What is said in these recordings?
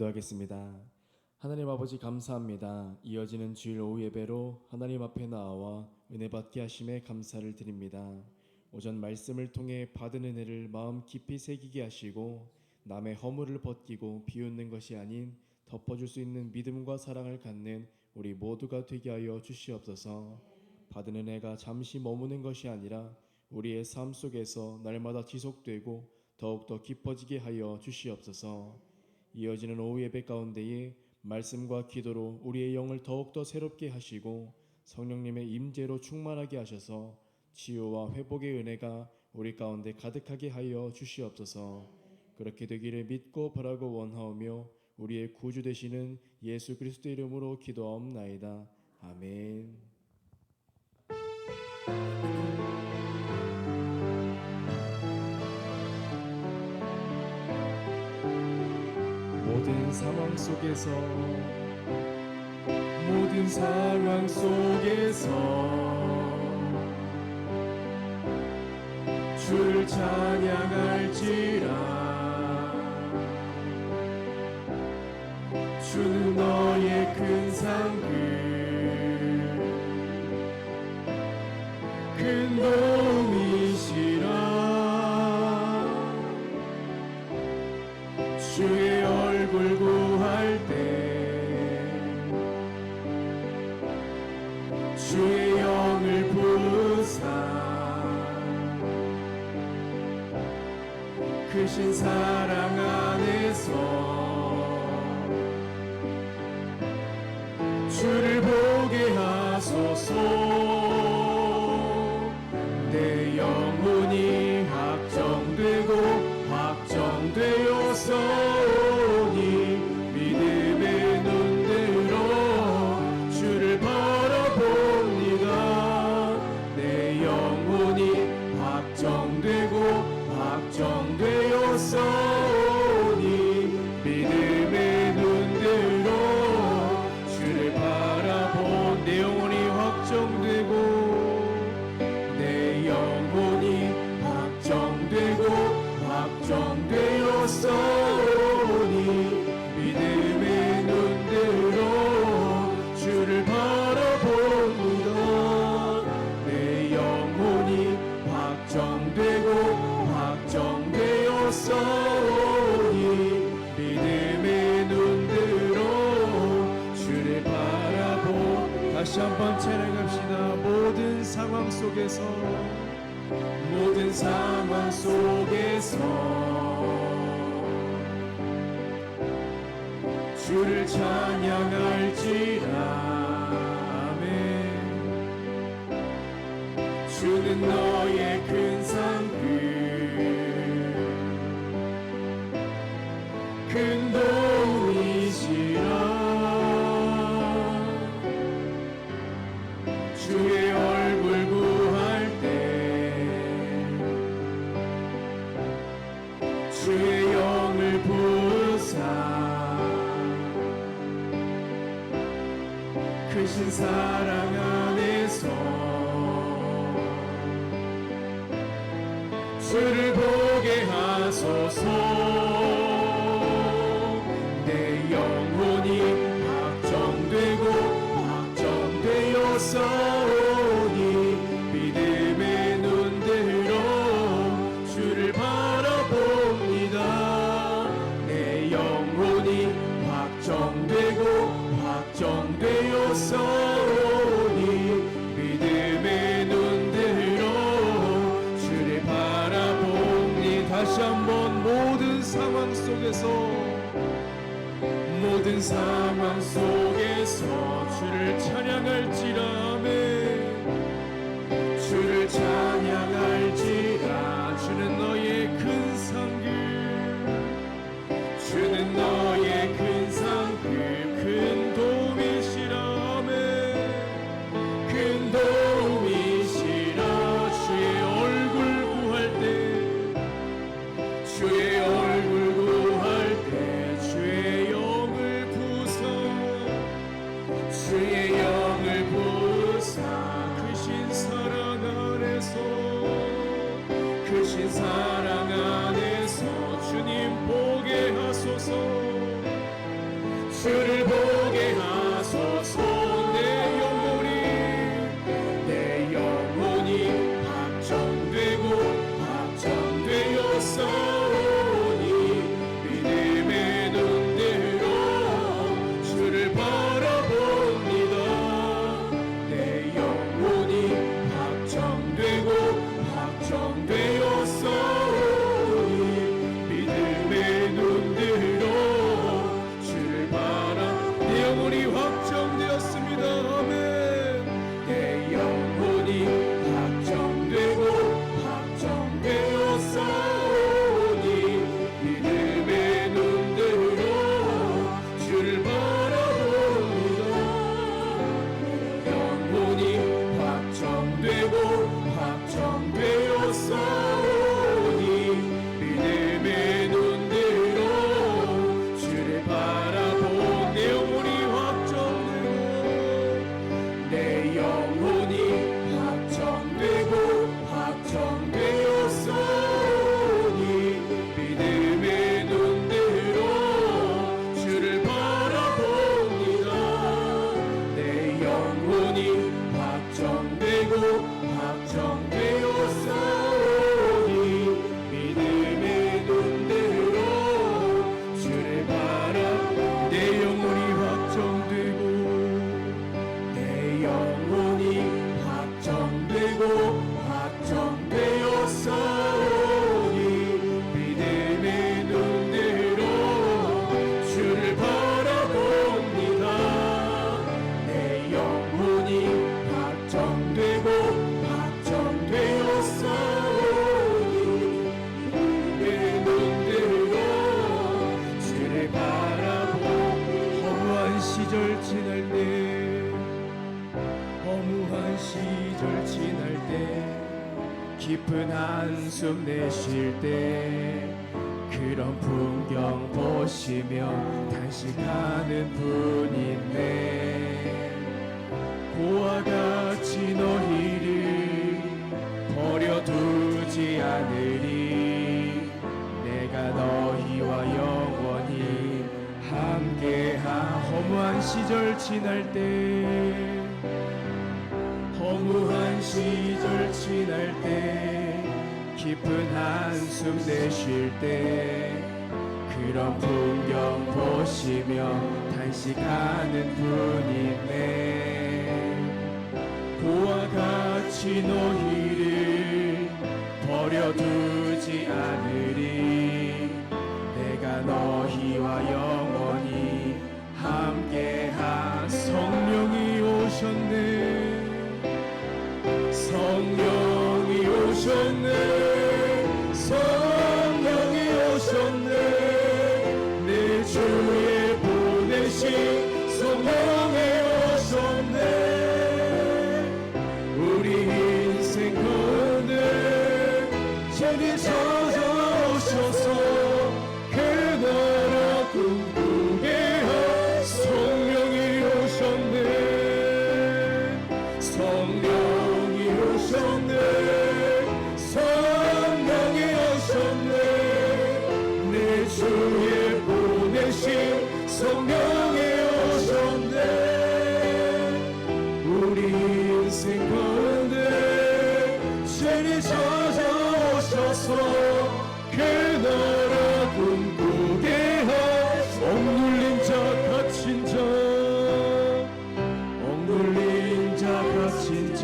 기도하겠습니다. 하나님 아버지 감사합니다. 이어지는 주일 오후 예배로 하나님 앞에 나와 은혜 받게 하심에 감사를 드립니다. 오전 말씀을 통해 받은 은혜를 마음 깊이 새기게 하시고 남의 허물을 벗기고 비웃는 것이 아닌 덮어줄 수 있는 믿음과 사랑을 갖는 우리 모두가 되게 하여 주시옵소서. 받은 은혜가 잠시 머무는 것이 아니라 우리의 삶 속에서 날마다 지속되고 더욱더 깊어지게 하여 주시옵소서. 이어지는 오후 예배 가운데에 말씀과 기도로 우리의 영을 더욱더 새롭게 하시고 성령님의 임재로 충만하게 하셔서 치유와 회복의 은혜가 우리 가운데 가득하게 하여 주시옵소서. 그렇게 되기를 믿고 바라고 원하오며 우리의 구주 되시는 예수 그리스도의 이름으로 기도하옵나이다. 아멘. 모든 상황 속에서 주를 찬양할지라. 주는 너의 큰 상급 큰 도움이시라. 주의 얼굴 구할 때 주의 영을 부으사 크신 사랑 안에서 주를 보게 하소서. 내 영혼이 확정되었사오니 믿음의 눈들어 주를 바라봅니다. 내 영혼이 확정되었사오니 믿음의 눈들어 주를 바라본. 내 영혼이 확정되고 내 영혼이 확정되었사오니 믿음의 눈들어 주를 바라봅니다. 내 영혼이 확정되었사오니 믿음의 눈들어 주를 바라보. 다시 한번 찬양합시다. 모든 상황 속에서 주를 찬양할지라. 아멘. 주는 너의 큰 상급 큰 도움이시라. 주의 얼굴 구할 때 주의 영을 부으사 크신 사랑 안에서 주를 보게 하소서. 내 영혼이 확정되었사오니 믿음의 눈들어 주를 바라봅니다. 내 영혼이 확정되었사오니 믿음의 눈들어 주를 바라봅니. 다시 한번 모든 상황 속에서 주를 찬양할지라. 아멘. 주를 찬양할지라. 주는 너의 큰 상급 주는 너의 큰 상급 큰 도움이시라. 아멘. 큰 도움이시라. 주의 얼굴 구할 때 주의 얼굴 구할 때 주의 영을 부으사 주의 영을 부으사 주를 보게 하소서. 내 영혼이 확정되고 확정되었사오니 믿음의 눈으로 주를 바라봅니다. 내 영혼이 확정되고 확정되었사오니 믿음의 눈으로 주를 바라. 내 영혼이 확정되었습니다. 아멘. 내 영혼이 확정되고 확정되었사오니 믿음의 눈으로 주를 바라봅니다. 영혼이 확정되고 확정되었사오니 믿음의 눈으로 주를 바라보. 내 영혼이 확정되고 내 영혼이 확정되고 확정되었사오니 믿음의 눈으로 주를 바라봅니다. 내 영혼이 확정되고 확정되었사오니 믿음의 눈으로 주를 바라. 내 영혼이 확정되고 내 영혼이 확정되고 확정되었사오니 믿음의 눈으로 주를 바라봅니다. 내 영혼이 확정되고 확정되었사오니 믿음의 눈으로 주를 바라보. 허무한 시절 지날 때 허무한 시절 지날 때 깊은 한숨 내쉴 때 그런 풍경 보시며 단식하는 분 있네. 고와 같이 너희를 버려두지 않으리. 내가 너희와 영원히 함께하. 허무한 시절 지날 때 허무한 시절 지날 때 깊은 한숨 내쉴 때 그런 풍경 보시며 단식하는 분 있네. 고와 같이 너희를 버려두지 않으리. 내가 너희와 영원히 함께하. 성령이 오셨네. 성령이 오셨네. 성령이 오셨네. 내 주에 보내신 성령이 오셨네. 우리 인생 가운데 제게 찾아오셔서 그 나라 꿈꾸게 하. 성령이 오셨네. 성령이 오셨네. 성령이 오셨네. 내 주에 보내신 성령이 오셨네. 우리 인생 가운데 제리 찾아오셔서 그 나라 꿈꾸게 하. 억눌린 자 갇힌 자 억눌린 자 갇힌 자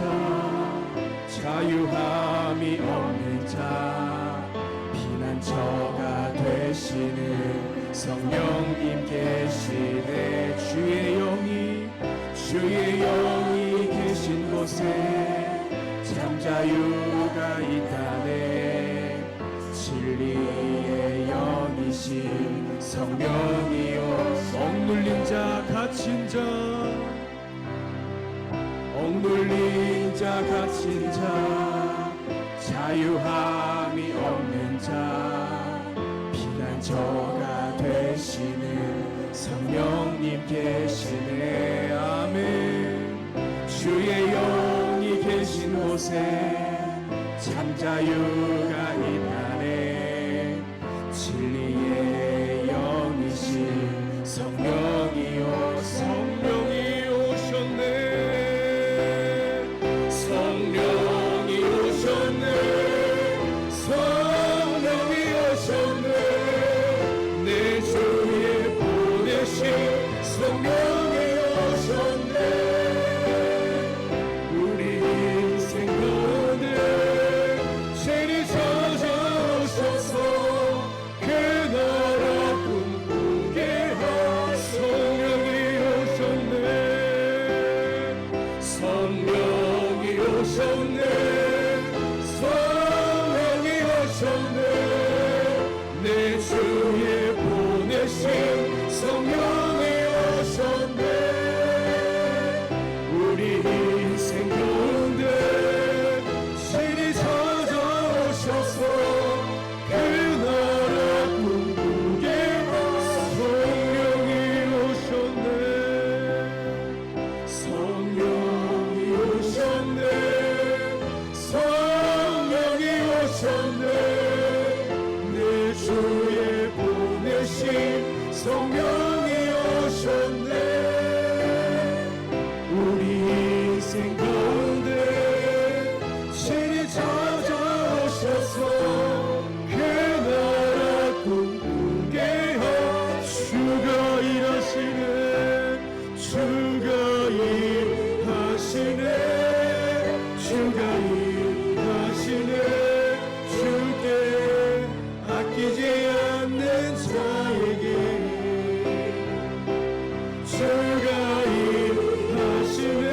자유함이 없는 자 피난처가 되시는 성령님 계시네. 주의 영이 계신 곳에 참 자유가 있다네. 진리의 영이신 성령이여. 억눌린 자 갇힌 자 억눌린 자 갇힌 자 자유함이 없는 자 피난처가 되시는 성령님 계시네. 아멘. 주의 영이 계신 곳에 참 자유가 있다네. 진리의 영이신 성령이 오셨네. 우리 인생 가운데 신이 찾아오셔서 그 나라 꿈꾸게 하. 주가 일하시네. 주가 일하시네. 주가 일하시네. 주께 아끼지 않는 자에게 주가 일하시네.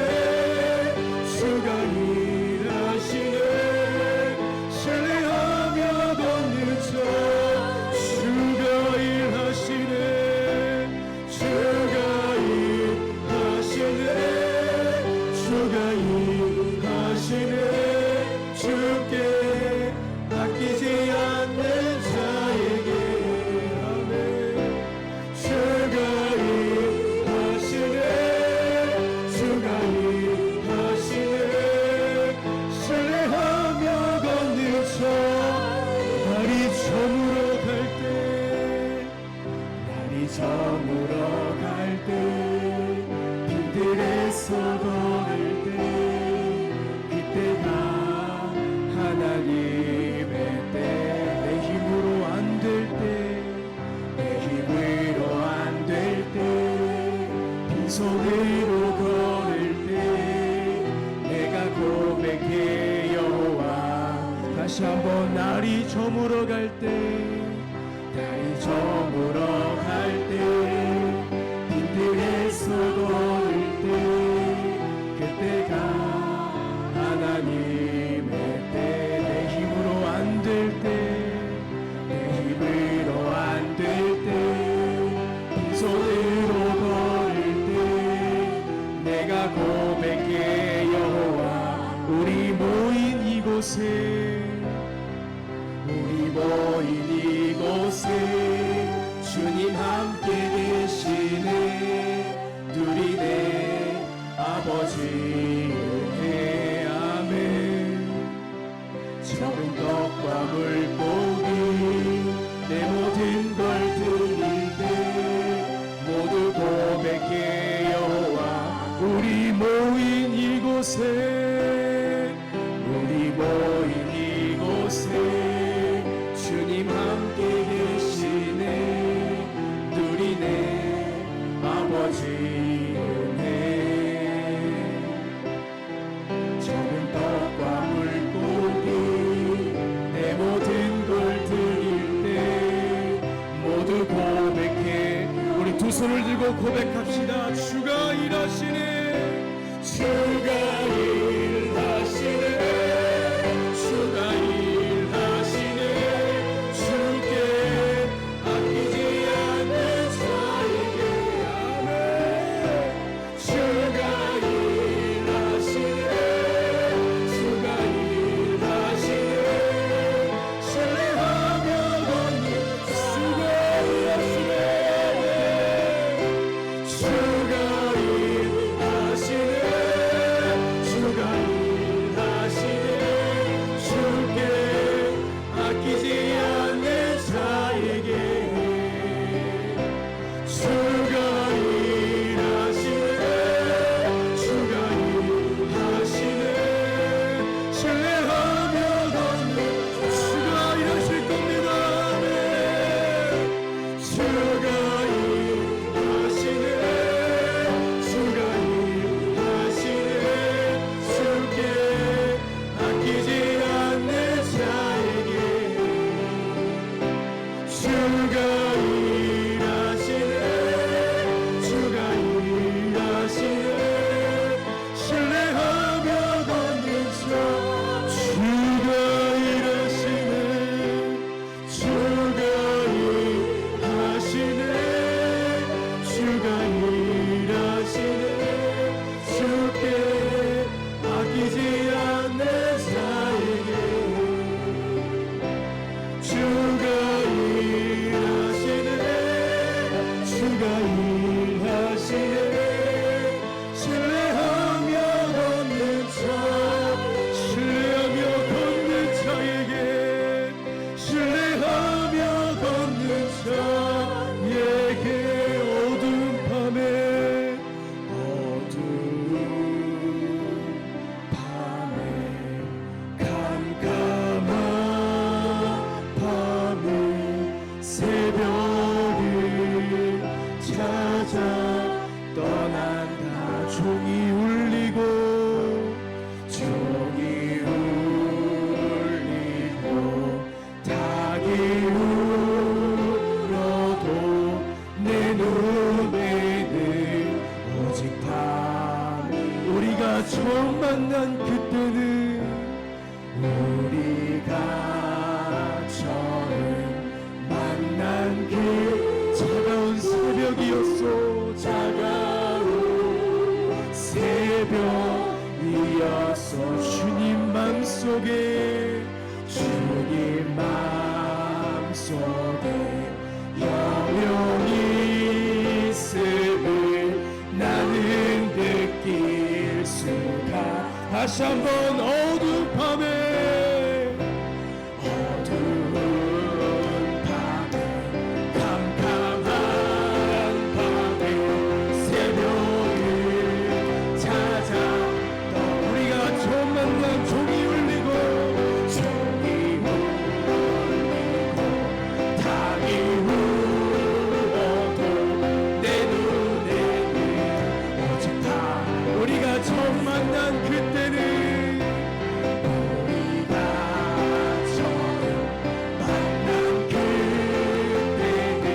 주가 일하시네. 신뢰하며 걷는 자 주가 일하시네. 주가 일하시네. 주가 일하시네. 주께 아끼지 않는 자에게 아멘. 주가 일하시네. 주가 일하시네. 신뢰하며 걷는 자 날이 저물어 갈 때 날이 저물어 갈 때 빛들에서 걸을 때 그때가 하나님의 때 내 힘으로 안 될 때 내 힘으로 안 될 때 빈손으로 걸을 때 내가 고백해 여호와. 다시 한번 날이 저물어 갈 때 날이 저물어 갈 때 빈들에서 걸을 때 그때가 하나님의 때 내 힘으로 안 될 때 내 힘으로 안 될 때 빈손으로 걸을 때 내가 고백해 여호와. 우리 모인 이곳에 우리 모인 이곳에 주님 함께 계시네. 누리네 아버지 은혜 아멘. 적은 떡과 물고기 내 모든 걸 드릴 때 모두 고백해 여호와. 우리 모인 이곳에 우리 모인 이곳에 주님 함께 계시네. 누리네 아버지 은혜. 적은 떡과 물고기 내 모든 걸 드릴 때 모두 고백해. 우리 두 손을 들고 고백합시다. 주가 일하시네. 주가 일하시네. 주가 일하시네. 주께 아끼지 않는 자에게 아멘. 주가 일하시네. 주가 일하시네. 신뢰하며 걷는 주가 일하시네. 주가 일하시네. 주가 일하시네. 주께 아끼지 않는 자에게 주가 일하시네. 주가 일하시네. 신뢰하며 걷는 주가 일하실 겁니다. 아멘. 주가 일하시네. 찾아 떠난다. 종이 울리고 닭이 울어도 내 눈에는 오직 밤. 우리가 처음 만난 그때는 우리가 처음 만난 그 차가운 새벽이었어. 차가운 새벽이었어. 주님 맘속에 주님 맘속에 영영이 있음을 나는 느낄 수가. 다시 한번 어두운 밤에 캄캄한 밤에 새벽을 찾아 우리가 처음 만난 종이 울리고 닭이 울어도 내 눈에는 오직 다. 우리가 처음 만난 그때는 우리가 처음 만난 그때는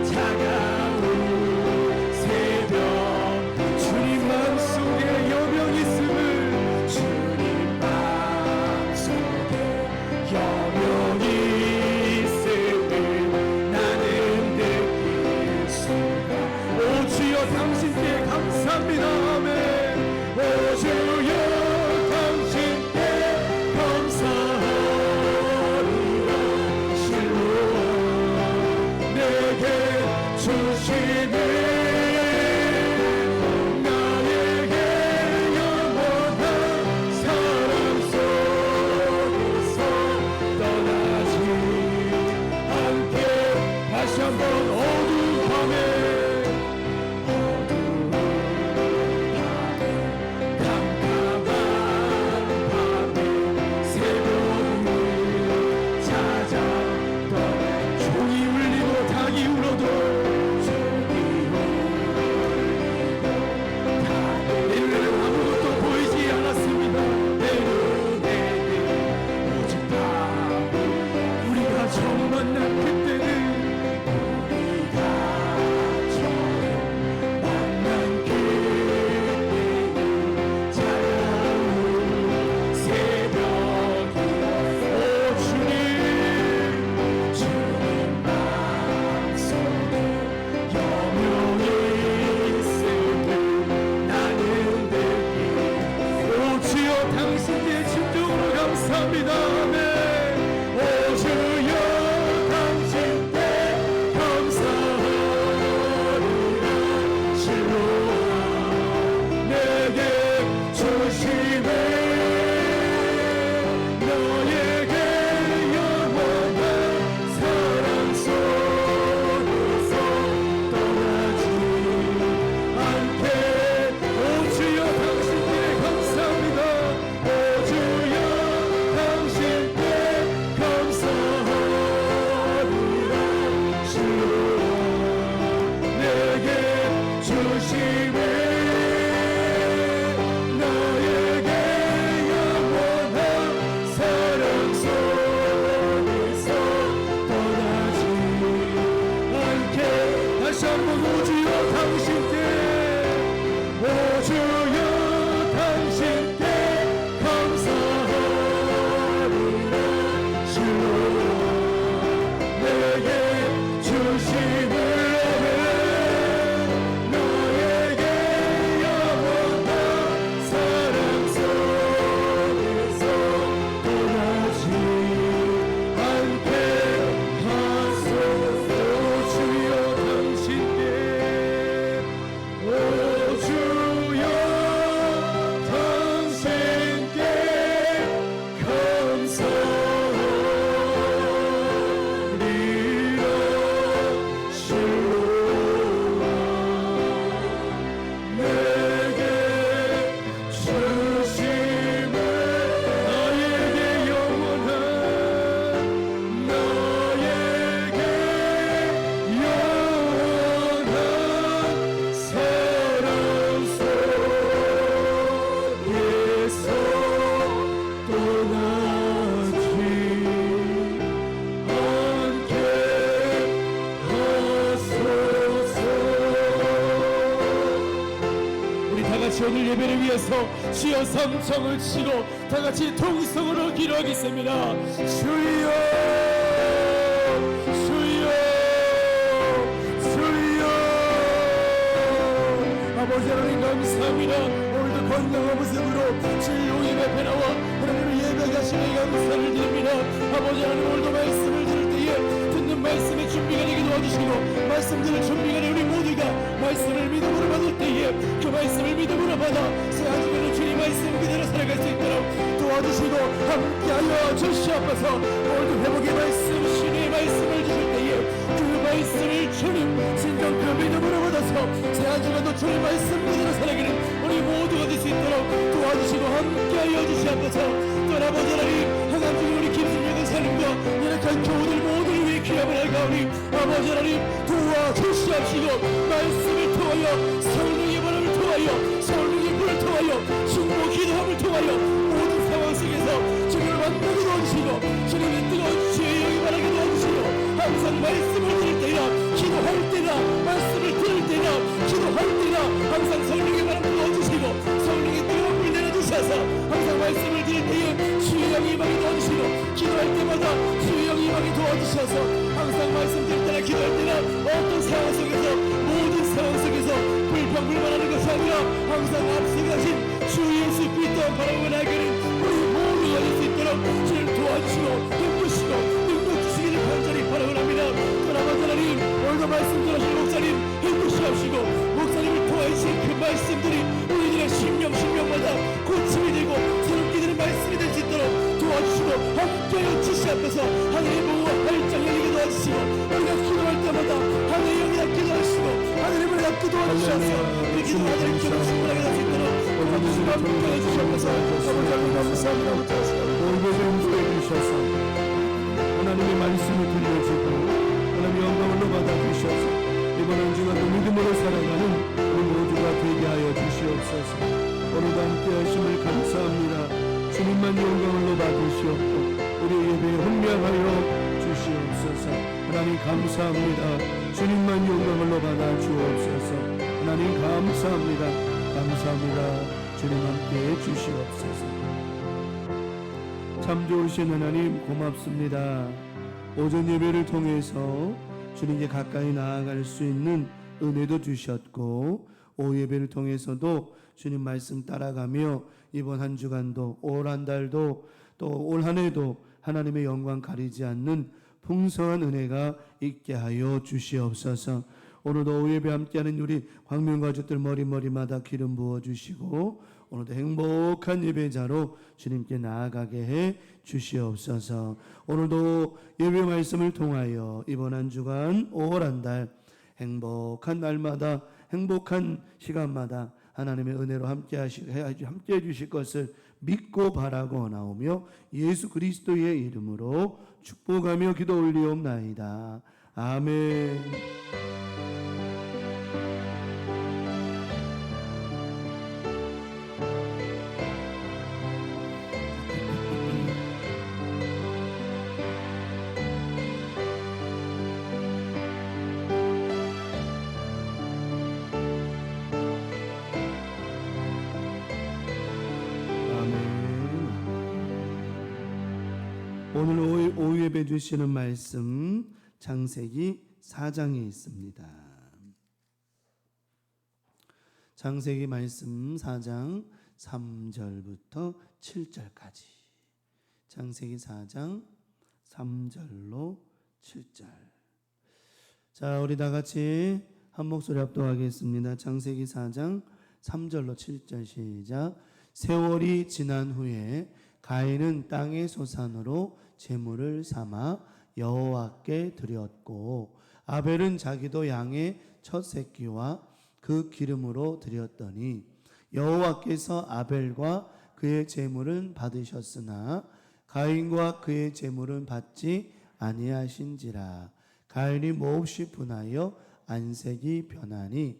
차가운 새벽. 주님 맘속에 여명 있음을 주님 맘속에 여명이 있음을 나는 느낄 수가. 오 주여 당신께 감사합니다. 아멘. 오 주여 당신께 감사하리라. 실로 내게 주시네. 나에게 영원한 사랑 속에서 떠나지 않게. 다시 한번 어두운 밤에 캄캄한 밤에 새벽을 찾아 종이 울리고 닭이 울어도 내 눈에는 아무것도 보이지 않았습니다. 내 눈에는 오직 밤. 우리가 처음 만난 그때는 우리가 처음 만난 그때는 차가운 새벽이. 오 주님 맘속에 여명이 있음을 나는 느끼. 오 주여 당신께 진정으로 감사합니다. 아멘. 오 주여 당신께 감사하리라. 실로 내게 주시네. 너에게 영원한 사랑 속에서 떠나지 않게. 오 주여 당신께 감사합니다. 오 주여 당신께 감사하리라. 실로 내게 주시네. 너에게 다같이 오늘 예배를 위해서 주여 삼창을 치고 다같이 통성으로 기도하겠습니다. 주여 주여 주여. 아버지 하나님 감사합니다. 오늘도 건강한 모습으로 주의 예배 나와 하나님을 예배하게 하시니 감사를 드립니다. 아버지 하나님 오늘도 말씀을 들을 때에 듣는 말씀의 준비가 되게 도와주시고 말씀 들을 준비가 되는 우리 모두가 말씀을 믿음으로 받을 때에 그 말씀을 믿음으로 받아 새한 주간의 주님 말씀 그대로 살아갈 수 있도록 도와주시고 함께하여 주시옵소서. 오늘도 회복의 말씀 신의 말씀을 주실 때에 그 말씀을 주님 진정 그 믿음으로 받아서 새한 주간도 주님 말씀 그대로 살아가는 우리 모두가 될 수 있도록 도와주시고 함께하여 주시옵소서. 또 아버지 하나님 항암 중인 우리 김순영의 삶과 연약한 교우들 모두를 위해 기합을 할까오니 아버지 하나님 도와주시옵시고 말씀을 통하여 성령의 바람을 통하여 성령의 불을 통하여 중보 기도함을 통하여 모든 상황 속에서 주님을 만나게 도와주시고 주님의 뜨거운 주의 영이 바라게 도와주시고 항상 말씀을 들을 때나 기도할 때나 말씀을 들을 때나 기도할 때나 항상 성령의 바람 도와주시고 성령의 뜨거운 불 내려주셔서 항상 말씀을 들을 때에 주의 영이 임하게 도와주시고 기도할 때마다 주의 영이 임하게 도와주셔서 항상 말씀 들을 때나 기도할 때나 어떤 상황 속에서 모든 상황 속에서 불평불만하는 것이 아니라 항상 앞서가신 주 예수 그리스도 바라보고 나아가는 우리 모두가 될 수 있도록 주를 도와주시고 힘주시고 능력 주시기를 간절히 바라고 합니다. 아버지 하나님 오늘도 말씀 전하신 목사님 힘주시옵시고 목사님을 통하신 그 말씀들이 우리들의 심령마다 고침이 되고 새롭게 되는 말씀이 될 수 있도록 도와주시고 함께하여 주시옵소서. 하늘의 문과 활짝 열리게 도와주시고 우리가 기도할 때마다 하늘의 영이 닿게 도와주시고 하늘의 문이 닿게 도와주셔서 그 기도 하늘의 기도 충분하게 될 수 있도록 도와주시고 함께하여 주시옵소서. 아버지 하나님 감사합니다. 오늘도 인도해 주셔서 하나님의 말씀을 들려주고 하나님의 영광을 받아주셔서 이번 한 주간도 믿음으로 살아가는 우리 모두가 되게 하여 주시옵소서. 오늘도 함께 하심을 감사합니다. 주님만 영광을 받으시옵고 우리 예배에 혼명하여 주시옵소서. 하나님 감사합니다. 주님만 영광을 받아 주옵소서. 하나님 감사합니다. 감사합니다. 주님 함께 주시옵소서. 참 좋으신 하나님 고맙습니다. 오전 예배를 통해서 주님께 가까이 나아갈 수 있는 은혜도 주셨고 오후 예배를 통해서도 주님 말씀 따라가며 이번 한 주간도 올 한 달도 또 올 한 해도 하나님의 영광 가리지 않는 풍성한 은혜가 있게 하여 주시옵소서. 오늘도 오후 예배 함께하는 우리 광명 가족들 머리마다 기름 부어주시고 오늘도 행복한 예배자로 주님께 나아가게 해 주시옵소서. 오늘도 예배 말씀을 통하여 이번 한 주간 올 한 달 행복한 날마다 행복한 시간마다 하나님의 은혜로 함께 해 주실 것을 믿고 바라고 나오며 예수 그리스도의 이름으로 축복하며 기도 올리옵나이다. 아멘. 오늘 오후 예배 주시는 말씀 창세기 4장에 있습니다. 창세기 말씀 4장 3절부터 7절까지. 창세기 4장 3절로 7절. 자, 우리 다 같이 한 목소리 합독하겠습니다. 창세기 4장 3절로 7절 시작. 세월이 지난 후에 가인은 땅의 소산으로 제물을 삼아 여호와께 드렸고 아벨은 자기도 양의 첫 새끼와 그 기름으로 드렸더니 여호와께서 아벨과 그의 제물은 받으셨으나 가인과 그의 제물은 받지 아니하신지라. 가인이 몹시 분하여 안색이 변하니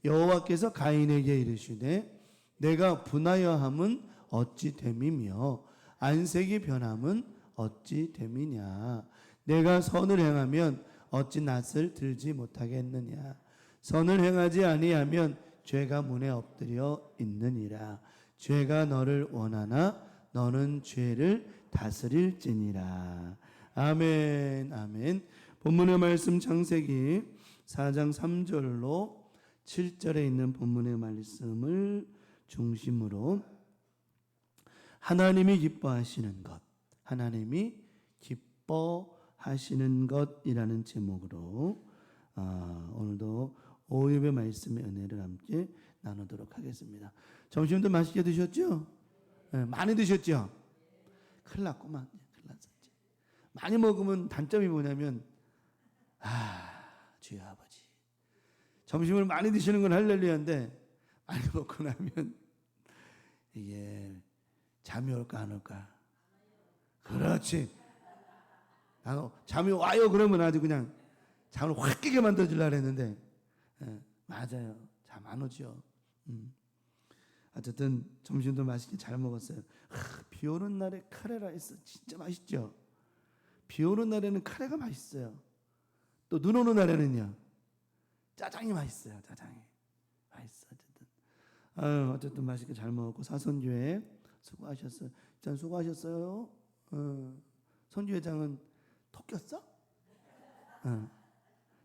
여호와께서 가인에게 이르시되 내가 분하여 함은 어찌 됨이며 안색이 변함은 어찌 됨이냐. 내가 선을 행하면 어찌 낯을 들지 못하겠느냐. 선을 행하지 아니하면 죄가 문에 엎드려 있느니라. 죄가 너를 원하나 너는 죄를 다스릴지니라. 아멘. 아멘. 본문의 말씀 창세기 4장 3절로 7절에 있는 본문의 말씀을 중심으로 하나님이 기뻐하시는 것, 하나님이 기뻐하시는 것이라는 제목으로 오늘도 오예배 말씀의 은혜를 함께 나누도록 하겠습니다. 점심도 맛있게 드셨죠? 네, 많이 드셨죠? 큰일 났구만. 큰일 났었지. 많이 먹으면 단점이 뭐냐면 주여 아버지, 점심을 많이 드시는 건 할렐루야인데 많이 먹고 나면 이게 잠이 올까 안 올까? 그렇지. 잠이 와요 그러면 아주 그냥 잠을 확 깨게 만들어주려고 했는데 맞아요. 잠 안 오죠. 어쨌든 점심도 맛있게 잘 먹었어요. 비 오는 날에 카레 라이스 진짜 맛있죠. 비 오는 날에는 카레가 맛있어요. 또 눈 오는 날에는요 짜장이 맛있어요. 짜장이 맛있어. 어쨌든 맛있게 잘 먹었고 사선교회 수고하셨어요. 일단 수고하셨어요. 선교회장은 토꼈어?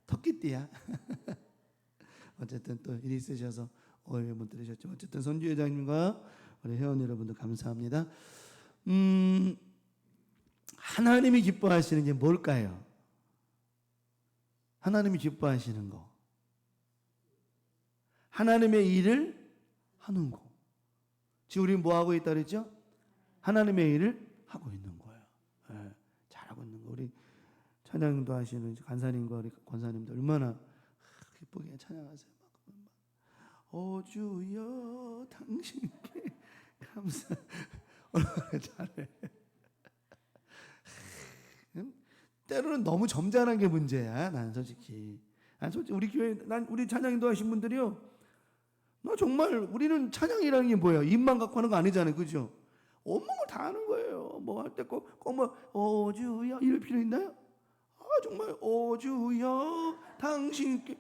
토끼띠야. 어쨌든 또 일이 있으셔서 오해 못 들으셨죠. 어쨌든 선교회장님과 우리 회원 여러분들 감사합니다. 하나님이 기뻐하시는 게 뭘까요? 하나님이 기뻐하시는 거. 하나님의 일을 하는 거. 지금 우리 뭐 하고 있다 그랬죠? 하나님의 일을 하고 있는 거예요. 네, 잘하고 있는 거. 우리 찬양도 하시는 간사님과 우리 권사님도 얼마나 기쁘게 찬양하세요. 오 주여 당신께 감사. 얼마나 잘해. 때로는 너무 점잖은 게 문제야. 난 솔직히 우리 교회 우리 찬양도 하신 분들이요. 너 정말 우리는 찬양이라는 게 뭐예요? 입만 갖고 하는 거 아니잖아요, 그죠? 온몸을 다 하는 거예요. 뭐 할 때 오 주여 이럴 필요 있나요? 정말 오 주여 당신께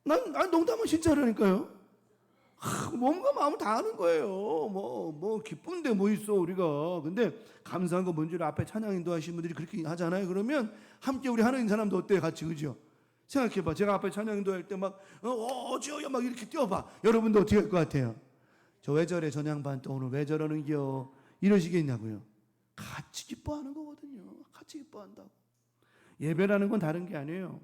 난 농담은 진짜라니까요. 몸과 마음을 다 하는 거예요. 뭐 기쁜데 뭐 있어 우리가. 근데 감사한 거 뭔지 앞에 찬양 인도하신 분들이 그렇게 하잖아요. 그러면 함께 우리 하는 사람도 어때요? 같이 그죠? 생각해봐. 제가 앞에 찬양 인도할 때 막 주여 막 이렇게 뛰어봐. 여러분도 어떻게 할 것 같아요? 저 왜 저래 전양반 또 오늘 왜 저러는겨 이러시겠냐고요. 같이 기뻐하는 거거든요. 같이 기뻐한다고. 예배라는 건 다른 게 아니에요.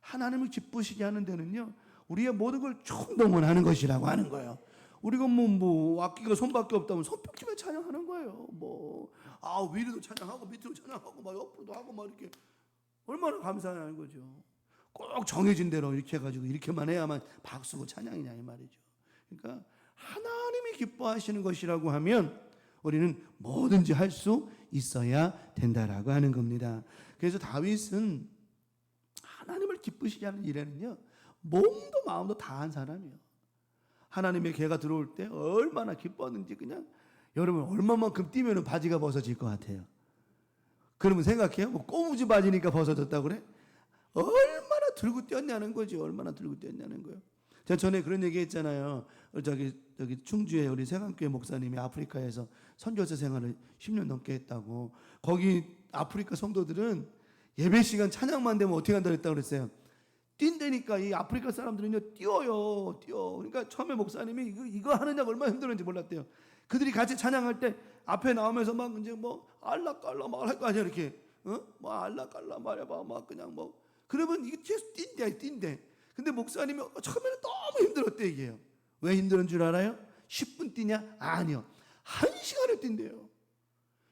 하나님을 기쁘시게 하는 데는요 우리의 모든 걸 총동원하는 것이라고 하는 거예요. 우리가 뭐 악기가 손밖에 없다면 손뼉치며 찬양하는 거예요. 위로도 찬양하고 밑으로 찬양하고 막 옆으로도 하고 막 이렇게 얼마나 감사하는 거죠. 꼭 정해진 대로 이렇게 해가지고 이렇게만 해야만 박수고 찬양이냐 이 말이죠. 그러니까 하나님이 기뻐하시는 것이라고 하면 우리는 뭐든지 할 수 있어야 된다라고 하는 겁니다. 그래서 다윗은 하나님을 기쁘시게 하는 일에는요 몸도 마음도 다 한 사람이에요. 하나님의 개가 들어올 때 얼마나 기뻤는지 그냥 여러분 얼마만큼 뛰면 바지가 벗어질 것 같아요. 그러면 생각해요. 뭐 꼬무지 바지니까 벗어졌다고 그래? 얼마나 들고 뛰었냐는 거죠. 얼마나 들고 뛰었냐는 거예요. 제가 전에 그런 얘기 했잖아요. 저기 충주에 우리 세강교회 목사님이 아프리카에서 선교사 생활을 10년 넘게 했다고. 거기 아프리카 성도들은 예배 시간 찬양만 되면 어떻게 한다고 했다고 그랬어요. 뛴다니까. 이 아프리카 사람들은요 뛰어요. 그러니까 처음에 목사님이 이거 하느냐가 얼마나 힘들었는지 몰랐대요. 그들이 같이 찬양할 때 앞에 나오면서 막 이제 뭐 알라깔라 막 할 거 아니야 이렇게. 뭐 알라깔라 말해봐 막 그냥 뭐 그러면 이게 계속 뛴대. 근데 목사님이 처음에는 너무 힘들었대 이게요. 왜 힘든 줄 알아요? 10분 뛰냐? 아니요. 1시간을 뛴대요.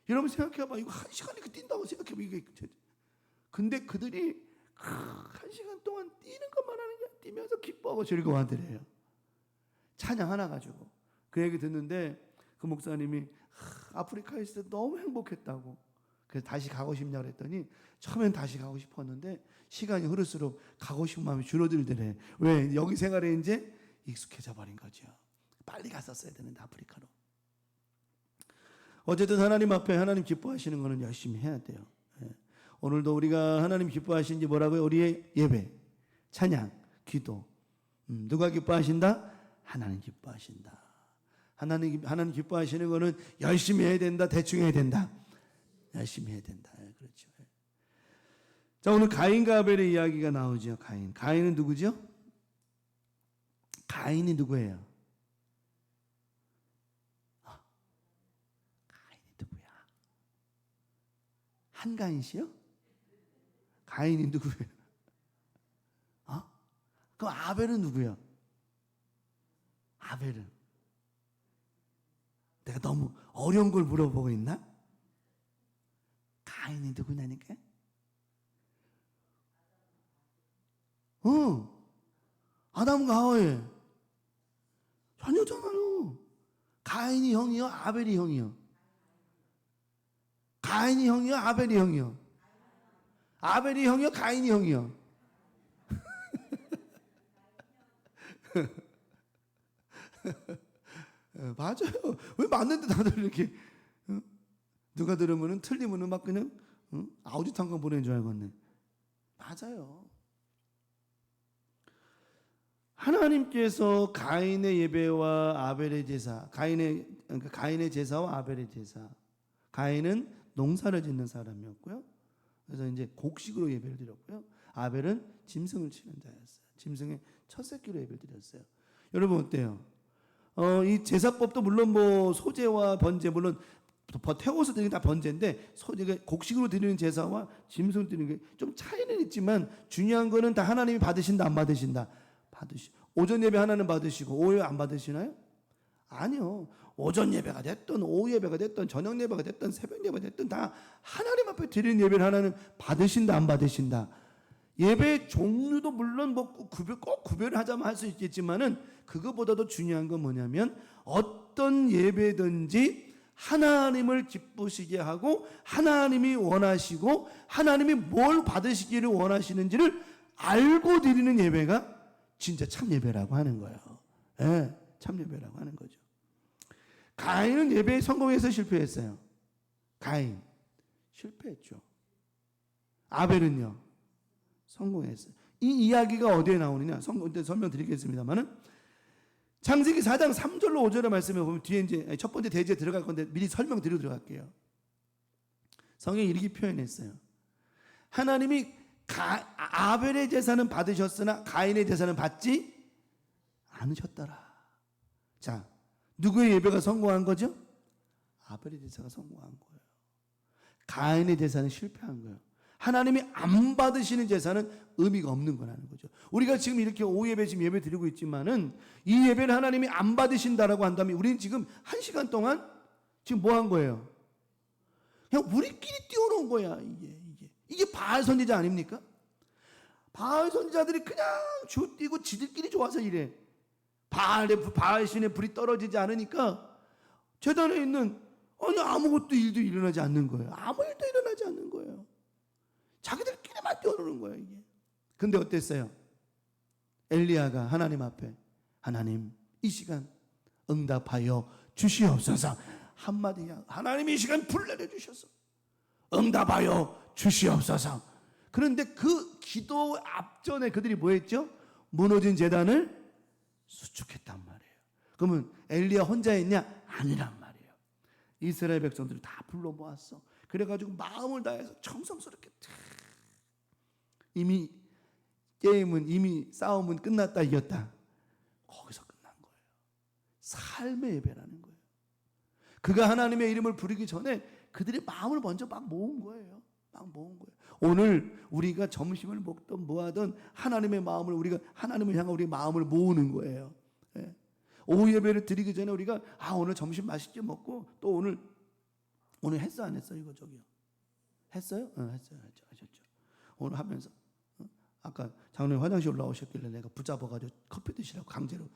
여러분 생각해봐. 이거 1시간 이렇게 뛴다고 생각해봐. 이게. 근데 그들이 1시간 동안 뛰는 것만 하는 게 뛰면서 기뻐하고 즐거워하더래요. 찬양 하나 가지고. 그 얘기 듣는데 그 목사님이 아프리카에 있을 때 너무 행복했다고. 그래서 다시 가고 싶냐고 그랬더니 처음엔 다시 가고 싶었는데 시간이 흐를수록 가고 싶은 마음이 줄어들더래. 왜? 여기 생활에 이제 익숙해져 버린 거죠. 빨리 갔었어야 되는데 아프리카로. 어쨌든 하나님 앞에 하나님 기뻐하시는 거는 열심히 해야 돼요. 오늘도 우리가 하나님 기뻐하시는지 뭐라고요? 우리의 예배, 찬양, 기도. 누가 기뻐하신다? 하나님 기뻐하신다. 하나님 기뻐하시는 거는 열심히 해야 된다, 대충 해야 된다. 열심히 해야 된다. 그렇죠. 자, 오늘 가인과 아벨의 이야기가 나오죠. 가인은 누구죠? 가인이 누구예요? 가인이 누구야? 한가인 씨요? 가인이 누구예요? 그럼 아벨은 누구야? 아벨은 내가 너무 어려운 걸 물어보고 있나? 가인이 누구냐니까? 아담과 하와의 자녀잖아요. 가인이 형이요, 아벨이 형이요? 가인이 형이요, 아벨이 형이요? 아벨이 형이요, 가인이 형이요? 맞아요. 왜 맞는데 다들 이렇게 누가 들으면은 틀리면은 막 그냥 아우지 탄광 보내는 줄 알겠네. 맞아요. 하나님께서 가인의 예배와 아벨의 제사, 가인의 제사와 아벨의 제사. 가인은 농사를 짓는 사람이었고요. 그래서 이제 곡식으로 예배를 드렸고요. 아벨은 짐승을 치는 자였어요. 짐승의 첫 새끼로 예배를 드렸어요. 여러분 어때요? 이 제사법도 물론 뭐 소제와 번제, 물론 태워서 드리는 다 번제인데 곡식으로 드리는 제사와 짐승 드리는 게 좀 차이는 있지만 중요한 거는 다 하나님이 받으신다 안 받으신다? 오전 예배 하나는 받으시고 오후 예배 안 받으시나요? 아니요. 오전 예배가 됐든 오후 예배가 됐든 저녁 예배가 됐든 새벽 예배가 됐든 다 하나님 앞에 드리는 예배를 하나는 받으신다 안 받으신다? 예배 종류도 물론 뭐 꼭 구별을 하자면 할 수 있겠지만은 그거보다도 중요한 건 뭐냐면 어떤 예배든지 하나님을 기쁘시게 하고 하나님이 원하시고 하나님이 뭘 받으시기를 원하시는지를 알고 드리는 예배가 진짜 참 예배라고 하는 거예요. 예, 참 예배라고 하는 거죠. 가인은 예배에 성공해서 실패했어요. 가인 실패했죠. 아벨은요 성공했어요. 이 이야기가 어디에 나오느냐? 설명드리겠습니다만은 창세기 4장 3절로 5절의 말씀에 보면 뒤에 이제 첫 번째 대지에 들어갈 건데 미리 설명드리고 들어갈게요. 성경이 이렇게 표현했어요. 하나님이 아벨의 제사는 받으셨으나 가인의 제사는 받지 않으셨더라. 자, 누구의 예배가 성공한 거죠? 아벨의 제사가 성공한 거예요. 가인의 제사는 실패한 거예요. 하나님이 안 받으시는 제사는 의미가 없는 거라는 거죠. 우리가 지금 이렇게 오후 예배 지금 예배 드리고 있지만은 이 예배를 하나님이 안 받으신다라고 한다면 우리는 지금 1시간 동안 지금 뭐 한 거예요? 그냥 우리끼리 띄워놓은 거야. 이게 바알 선지자 아닙니까? 바알 선지자들이 그냥 쥐뛰고 지들끼리 좋아서 이래. 바알 신의 불이 떨어지지 않으니까 제단에 있는 아무것도 일도 일어나지 않는 거예요. 아무 일도 일어나지 않는 거예요. 자기들끼리만 띄워놓는 거예요, 이게. 근데 어땠어요? 엘리야가 하나님 앞에 하나님 이 시간 응답하여 주시옵소서. 한마디야. 하나님이 이 시간 불 내려주셔서 응답하여 주시옵소서. 그런데 그 기도 앞전에 그들이 뭐 했죠? 무너진 제단을 수축했단 말이에요. 그러면 엘리야 혼자 했냐? 아니란 말이에요. 이스라엘 백성들을 다 불러 모았어. 그래가지고 마음을 다해서 정성스럽게 이미 싸움은 끝났다 이겼다. 거기서 끝난 거예요. 삶의 예배라는 거예요. 그가 하나님의 이름을 부르기 전에 그들의 마음을 먼저 막 모은 거예요. 오늘 우리가 점심을 먹든 뭐하든 하나님의 마음을 우리가 하나님을 향한 우리의 마음을 모으는 거예요. 예. 오후 예배를 드리기 전에 우리가 오늘 점심 맛있게 먹고 또 오늘 했어 안 했어 이거 저기요? 했어요? 했어요. 하셨죠. 오늘 하면서 아까 장로님 화장실 올라오셨길래 내가 붙잡아가지고 커피 드시라고 강제로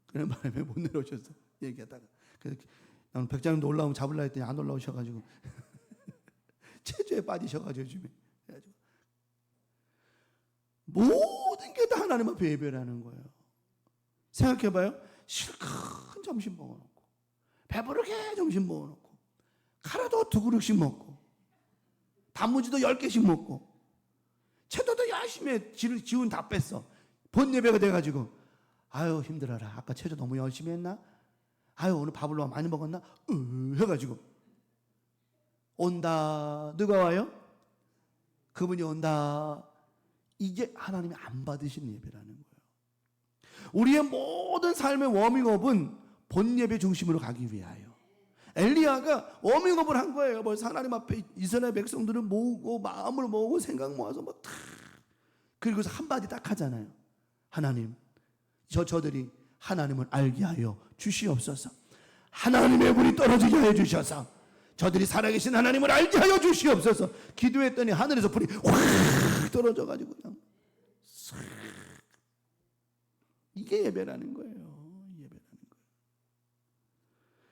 그런 바람에 못 내려오셔서 얘기하다가 그래서 나는 백장님도 올라오면 잡으려 했더니 안 올라오셔가지고 체조에 빠지셔가지고 요즘에 그래가지고 모든 게 다 하나님 앞에 예배라는 거예요. 생각해봐요. 실컷 점심 먹어놓고 배부르게 점심 먹어놓고 카라도 2그릇씩 먹고 단무지도 10개씩 먹고 채도도 열심히 해. 지운 다 뺐어. 본 예배가 돼가지고 아유 힘들어라. 아까 체조 너무 열심히 했나? 아유 오늘 밥을 너무 많이 먹었나? 해가지고 온다. 누가 와요? 그분이 온다. 이게 하나님이 안 받으신 예배라는 거예요. 우리의 모든 삶의 워밍업은 본 예배 중심으로 가기 위하여. 엘리야가 워밍업을 한 거예요. 벌써 하나님 앞에 이스라엘 백성들을 모으고 마음을 모으고 생각 모아서 막 탁. 그리고서 한마디 딱 하잖아요. 하나님, 저들이 하나님을 알게 하여 주시옵소서. 하나님의 불이 떨어지게 하여 주셔서 저들이 살아계신 하나님을 알게 하여 주시옵소서. 기도했더니 하늘에서 불이 확 떨어져가지고 그냥 싹. 이게 예배라는 거예요. 예배라는 거예요.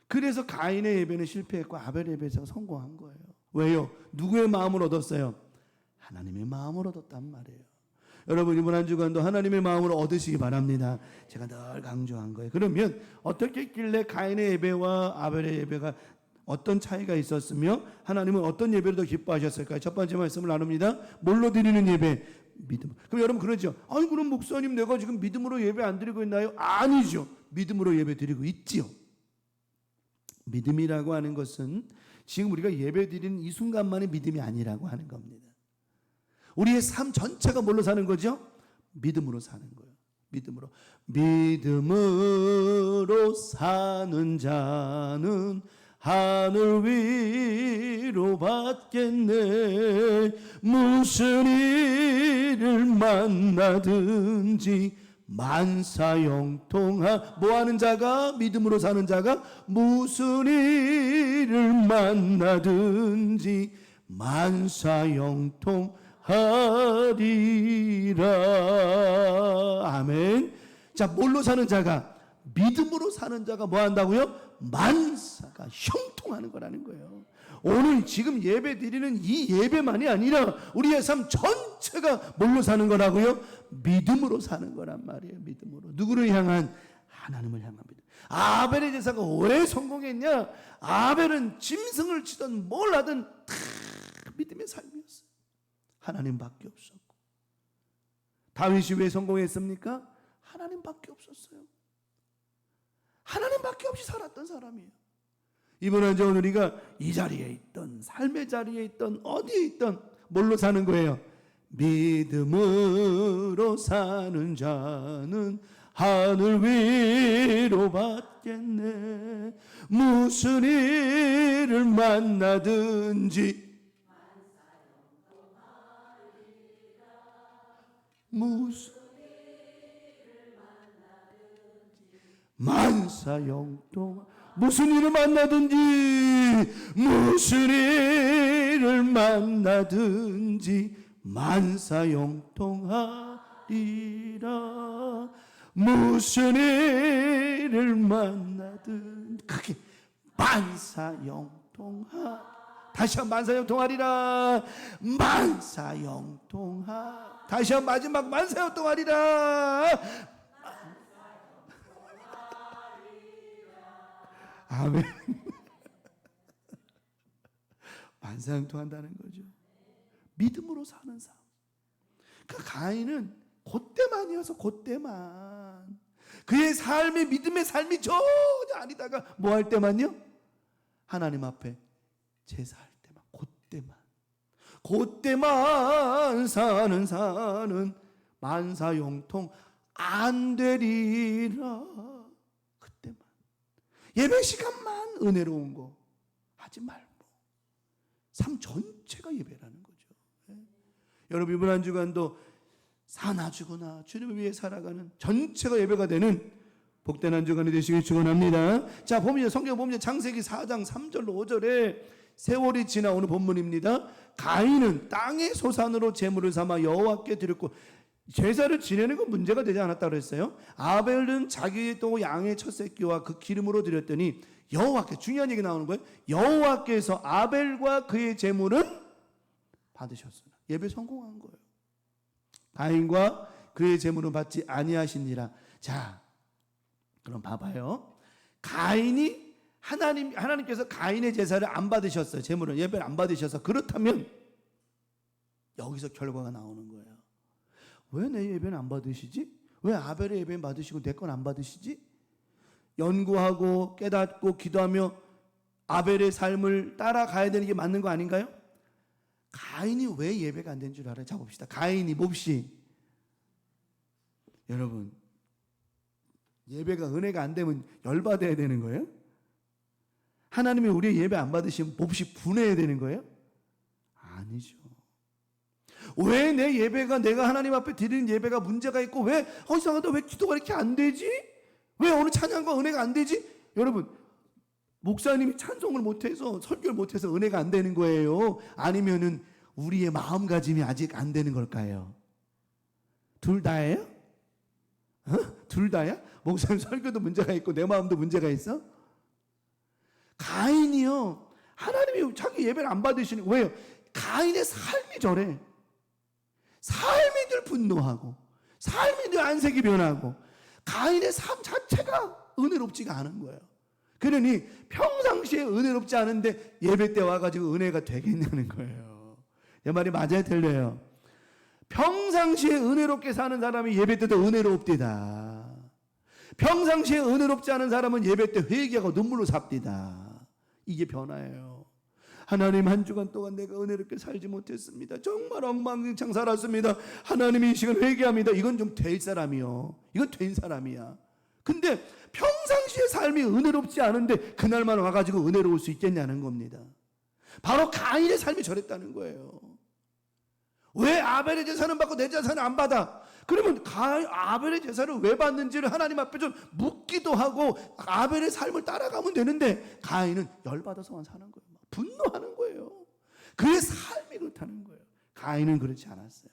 그래서 가인의 예배는 실패했고 아벨의 예배에서 성공한 거예요. 왜요? 누구의 마음을 얻었어요? 하나님의 마음을 얻었단 말이에요. 여러분 이번 한 주간도 하나님의 마음을 얻으시기 바랍니다. 제가 늘 강조한 거예요. 그러면 어떻게 했길래 가인의 예배와 아벨의 예배가 어떤 차이가 있었으며 하나님은 어떤 예배를 더 기뻐하셨을까요? 첫 번째 말씀을 나눕니다. 뭘로 드리는 예배? 믿음. 그럼 여러분 그러죠. 아니 그럼 목사님 내가 지금 믿음으로 예배 안 드리고 있나요? 아니죠. 믿음으로 예배 드리고 있지요. 믿음이라고 하는 것은 지금 우리가 예배 드리는 이 순간만의 믿음이 아니라고 하는 겁니다. 우리의 삶 전체가 뭘로 사는 거죠? 믿음으로 사는 거예요. 믿음으로 사는 자는 하늘 위로 받겠네. 무슨 일을 만나든지 만사형통하. 뭐하는 자가? 믿음으로 사는 자가 무슨 일을 만나든지 만사형통하리라. 아멘. 자, 뭘로 사는 자가? 믿음으로 사는 자가 뭐 한다고요? 만사가 형통하는 거라는 거예요. 오늘 지금 예배 드리는 이 예배만이 아니라 우리의 삶 전체가 뭘로 사는 거라고요? 믿음으로 사는 거란 말이에요. 믿음으로. 누구를 향한? 하나님을 향한 믿음. 아벨의 제사가 왜 성공했냐? 아벨은 짐승을 치든 뭘 하든 다 믿음의 삶이었어요. 하나님밖에 없었고. 다윗이 왜 성공했습니까? 하나님밖에 없었어요. 하나님밖에 없이 살았던 사람이에요. 이번 한 주 우리가 이 자리에 있던 삶의 자리에 있던 어디에 있던 뭘로 사는 거예요? 믿음으로 사는 자는 하늘 위로 받겠네. 무슨 일을 만나든지 만사형통. 무슨 일을 만나든지 무슨 일을 만나든지 만사형통하리라. 무슨 일을 만나든지 크게 만사형통하. 다시 한 번 만사형통하리라. 만사형통하. 다시 한 번 마지막 만사형통하리라. 아멘. 만사형통한다는 거죠. 믿음으로 사는 삶. 그 가인은 그때만이어서 그때만. 그의 삶이 믿음의 삶이 전혀 아니다가 뭐 할 때만요? 하나님 앞에 제사할 때만. 그때만 사는 만사형통 안 되리라. 그때만. 예배 시간만 은혜로운 거 하지 말고 삶 전체가 예배라는 거죠. 여러분 이번 한 주간도 사나주거나 주님을 위해 살아가는 전체가 예배가 되는 복된 한 주간이 되시길 축원합니다. 자, 보면 성경 보면 창세기 4장 3절로 5절에 세월이 지나 오늘 본문입니다. 가인은 땅의 소산으로 제물을 삼아 여호와께 드렸고, 제사를 지내는 건 문제가 되지 않았다고 했어요. 아벨은 자기의 또 양의 첫 새끼와 그 기름으로 드렸더니 여호와께, 중요한 얘기 나오는 거예요. 여호와께서 아벨과 그의 제물은 받으셨으나. 예배 성공한 거예요. 가인과 그의 제물은 받지 아니하시니라. 자, 그럼 봐봐요. 가인이 하나님께서 가인의 제사를 안 받으셨어요. 제물을, 예배를 안 받으셔서. 그렇다면 여기서 결과가 나오는 거예요. 왜 내 예배는 안 받으시지? 왜 아벨의 예배 받으시고 내 건 안 받으시지? 연구하고 깨닫고 기도하며 아벨의 삶을 따라가야 되는 게 맞는 거 아닌가요? 가인이 왜 예배가 안 된 줄 알아요? 자 봅시다. 가인이 몹시, 여러분 예배가 은혜가 안 되면 열받아야 되는 거예요? 하나님이 우리의 예배 안 받으시면 몹시 분해해야 되는 거예요? 아니죠. 왜 내 예배가, 내가 하나님 앞에 드리는 예배가 문제가 있고, 왜 이상하다, 왜 기도가 이렇게 안 되지? 왜 어느 찬양과 은혜가 안 되지? 여러분, 목사님이 찬송을 못해서, 설교를 못해서 은혜가 안 되는 거예요? 아니면은 우리의 마음가짐이 아직 안 되는 걸까요? 둘 다예요? 둘 다야? 목사님 설교도 문제가 있고 내 마음도 문제가 있어? 가인이요, 하나님이 자기 예배를 안 받으시는, 왜요? 가인의 삶이 저래. 삶이 늘 분노하고, 삶이 늘 안색이 변하고, 가인의 삶 자체가 은혜롭지가 않은 거예요. 그러니 평상시에 은혜롭지 않은데 예배 때 와가지고 은혜가 되겠냐는 거예요. 내 말이 맞아요, 틀려요? 평상시에 은혜롭게 사는 사람이 예배 때도 은혜롭디다. 평상시에 은혜롭지 않은 사람은 예배 때 회개하고 눈물로 삽디다. 이게 변화예요. 하나님, 한 주간 동안 내가 은혜롭게 살지 못했습니다. 정말 엉망진창 살았습니다. 하나님이 이 시간 회개합니다. 이건 좀 될 사람이요. 이건 된 사람이야. 근데 평상시에 삶이 은혜롭지 않은데 그날만 와가지고 은혜로울 수 있겠냐는 겁니다. 바로 가인의 삶이 저랬다는 거예요. 왜 아벨의 제사는 받고 내 제사는 안 받아? 그러면 아벨의 제사를 왜 받는지를 하나님 앞에 좀 묻기도 하고 아벨의 삶을 따라가면 되는데, 가인은 열받아서만 사는 거예요. 막 분노하는 거예요. 그의 삶이 그렇다는 거예요. 가인은 그렇지 않았어요.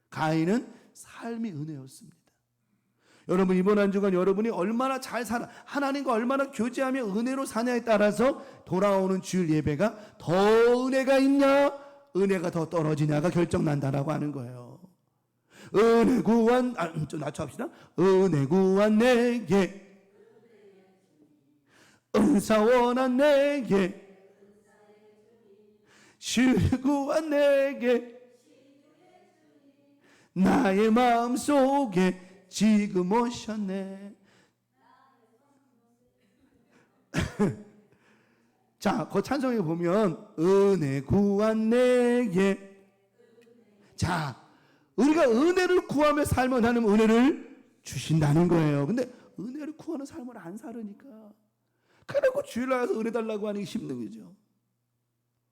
가인은 삶이 은혜였습니다. 여러분, 이번 한 주간 여러분이 얼마나 잘 살아, 하나님과 얼마나 교제하며 은혜로 사냐에 따라서 돌아오는 주일 예배가 더 은혜가 있냐, 은혜가 더 떨어지냐가 결정난다라고 하는 거예요. 은혜 구한, 좀 낮춰합시다. 은혜 구한 내게, 은사 원한 내게, 실 구한 내게, 나의 마음 속에 지금 오셨네. 자, 그 찬송에 보면 은혜 구한 내게. 자, 우리가 은혜를 구하며 살면 하나님 은혜를 주신다는 거예요. 근데 은혜를 구하는 삶을 안 살으니까, 그리고 주일날 가서 은혜 달라고 하는 게 힘든 거죠.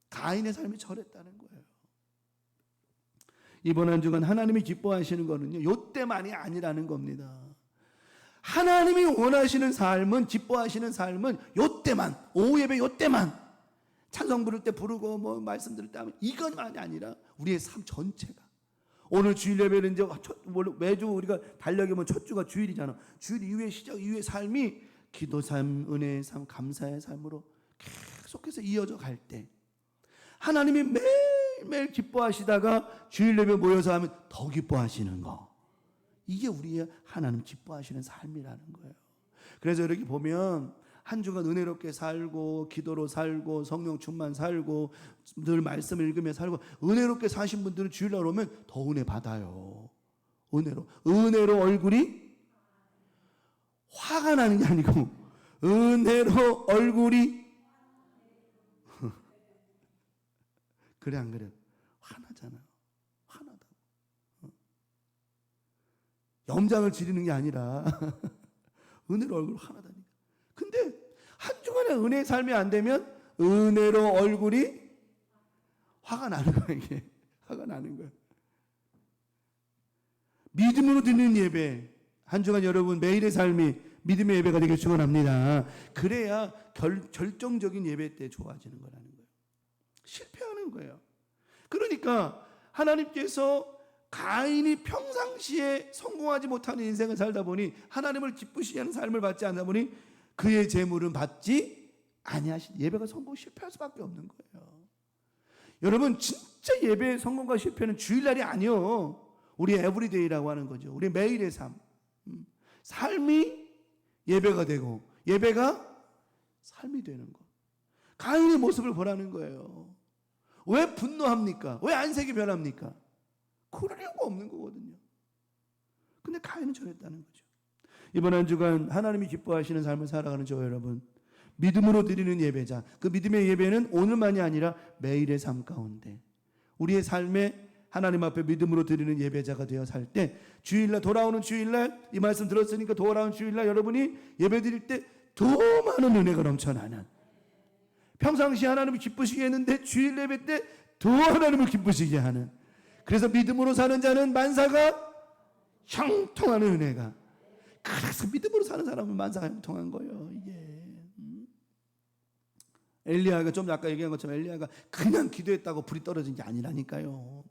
가인의 삶이 저랬다는 거예요. 이번 한 주간 하나님이 기뻐하시는 거는요, 요때만이 아니라는 겁니다. 하나님이 원하시는 삶은, 기뻐하시는 삶은 요때만, 오후 예배 요때만, 찬송 부를 때 부르고 뭐 말씀 들을 때 하면 이것만이 아니라 우리의 삶 전체가. 오늘 주일 예배는 이제 매주 우리가 달력에 보면 첫 주가 주일이잖아. 주일 이후의 시작, 이후의 삶이 기도 삶, 은혜의 삶, 감사의 삶으로 계속해서 이어져 갈 때, 하나님이 매일매일 기뻐하시다가 주일 예배 모여서 하면 더 기뻐하시는 거, 이게 우리의 하나님 기뻐하시는 삶이라는 거예요. 그래서 이렇게 보면 한 주간 은혜롭게 살고, 기도로 살고, 성령 충만 살고, 늘 말씀 읽으며 살고, 은혜롭게 사신 분들은 주일날 오면 더 은혜 받아요. 은혜로 얼굴이 화가 나는 게 아니고, 은혜로 얼굴이 그래 안 그래요? 화나잖아요. 화나다. 염장을 지르는 게 아니라 은혜로 얼굴 화나다니까. 근데 한 주간의 은혜의 삶이 안 되면 은혜로 얼굴이 화가 나는 거예요. 이게 화가 나는 거예요. 믿음으로 드리는 예배, 한 주간 여러분 매일의 삶이 믿음의 예배가 되길 축원합니다. 그래야 결정적인 예배 때 좋아지는 거라는 거예요. 실패하는 거예요. 그러니까 하나님께서 가인이 평상시에 성공하지 못하는 인생을 살다 보니, 하나님을 기쁘시게 하는 삶을 받지 않다 보니 그의 재물은 받지 아니하신, 예배가 성공 실패할 수밖에 없는 거예요. 여러분, 진짜 예배의 성공과 실패는 주일날이 아니요, 우리 에브리데이라고 하는 거죠. 우리 매일의 삶이 예배가 되고, 예배가 삶이 되는 거. 가인의 모습을 보라는 거예요. 왜 분노합니까? 왜 안색이 변합니까? 그럴 이유가 없는 거거든요. 근데 가인은 저랬다는 거죠. 이번 한 주간 하나님이 기뻐하시는 삶을 살아가는 저 여러분, 믿음으로 드리는 예배자, 그 믿음의 예배는 오늘만이 아니라 매일의 삶 가운데 우리의 삶에 하나님 앞에 믿음으로 드리는 예배자가 되어 살 때, 주일날, 돌아오는 주일날, 이 말씀 들었으니까 돌아오는 주일날 여러분이 예배 드릴 때 더 많은 은혜가 넘쳐나는, 평상시 하나님을 기쁘시게 했는데 주일 예배 때 더 하나님을 기쁘시게 하는, 그래서 믿음으로 사는 자는 만사가 형통하는 은혜가, 그래서 믿음으로 사는 사람은 만사가 형통한 거예요. 이게 엘리야가 좀 아까 얘기한 것처럼 엘리야가 그냥 기도했다고 불이 떨어진 게 아니라니까요.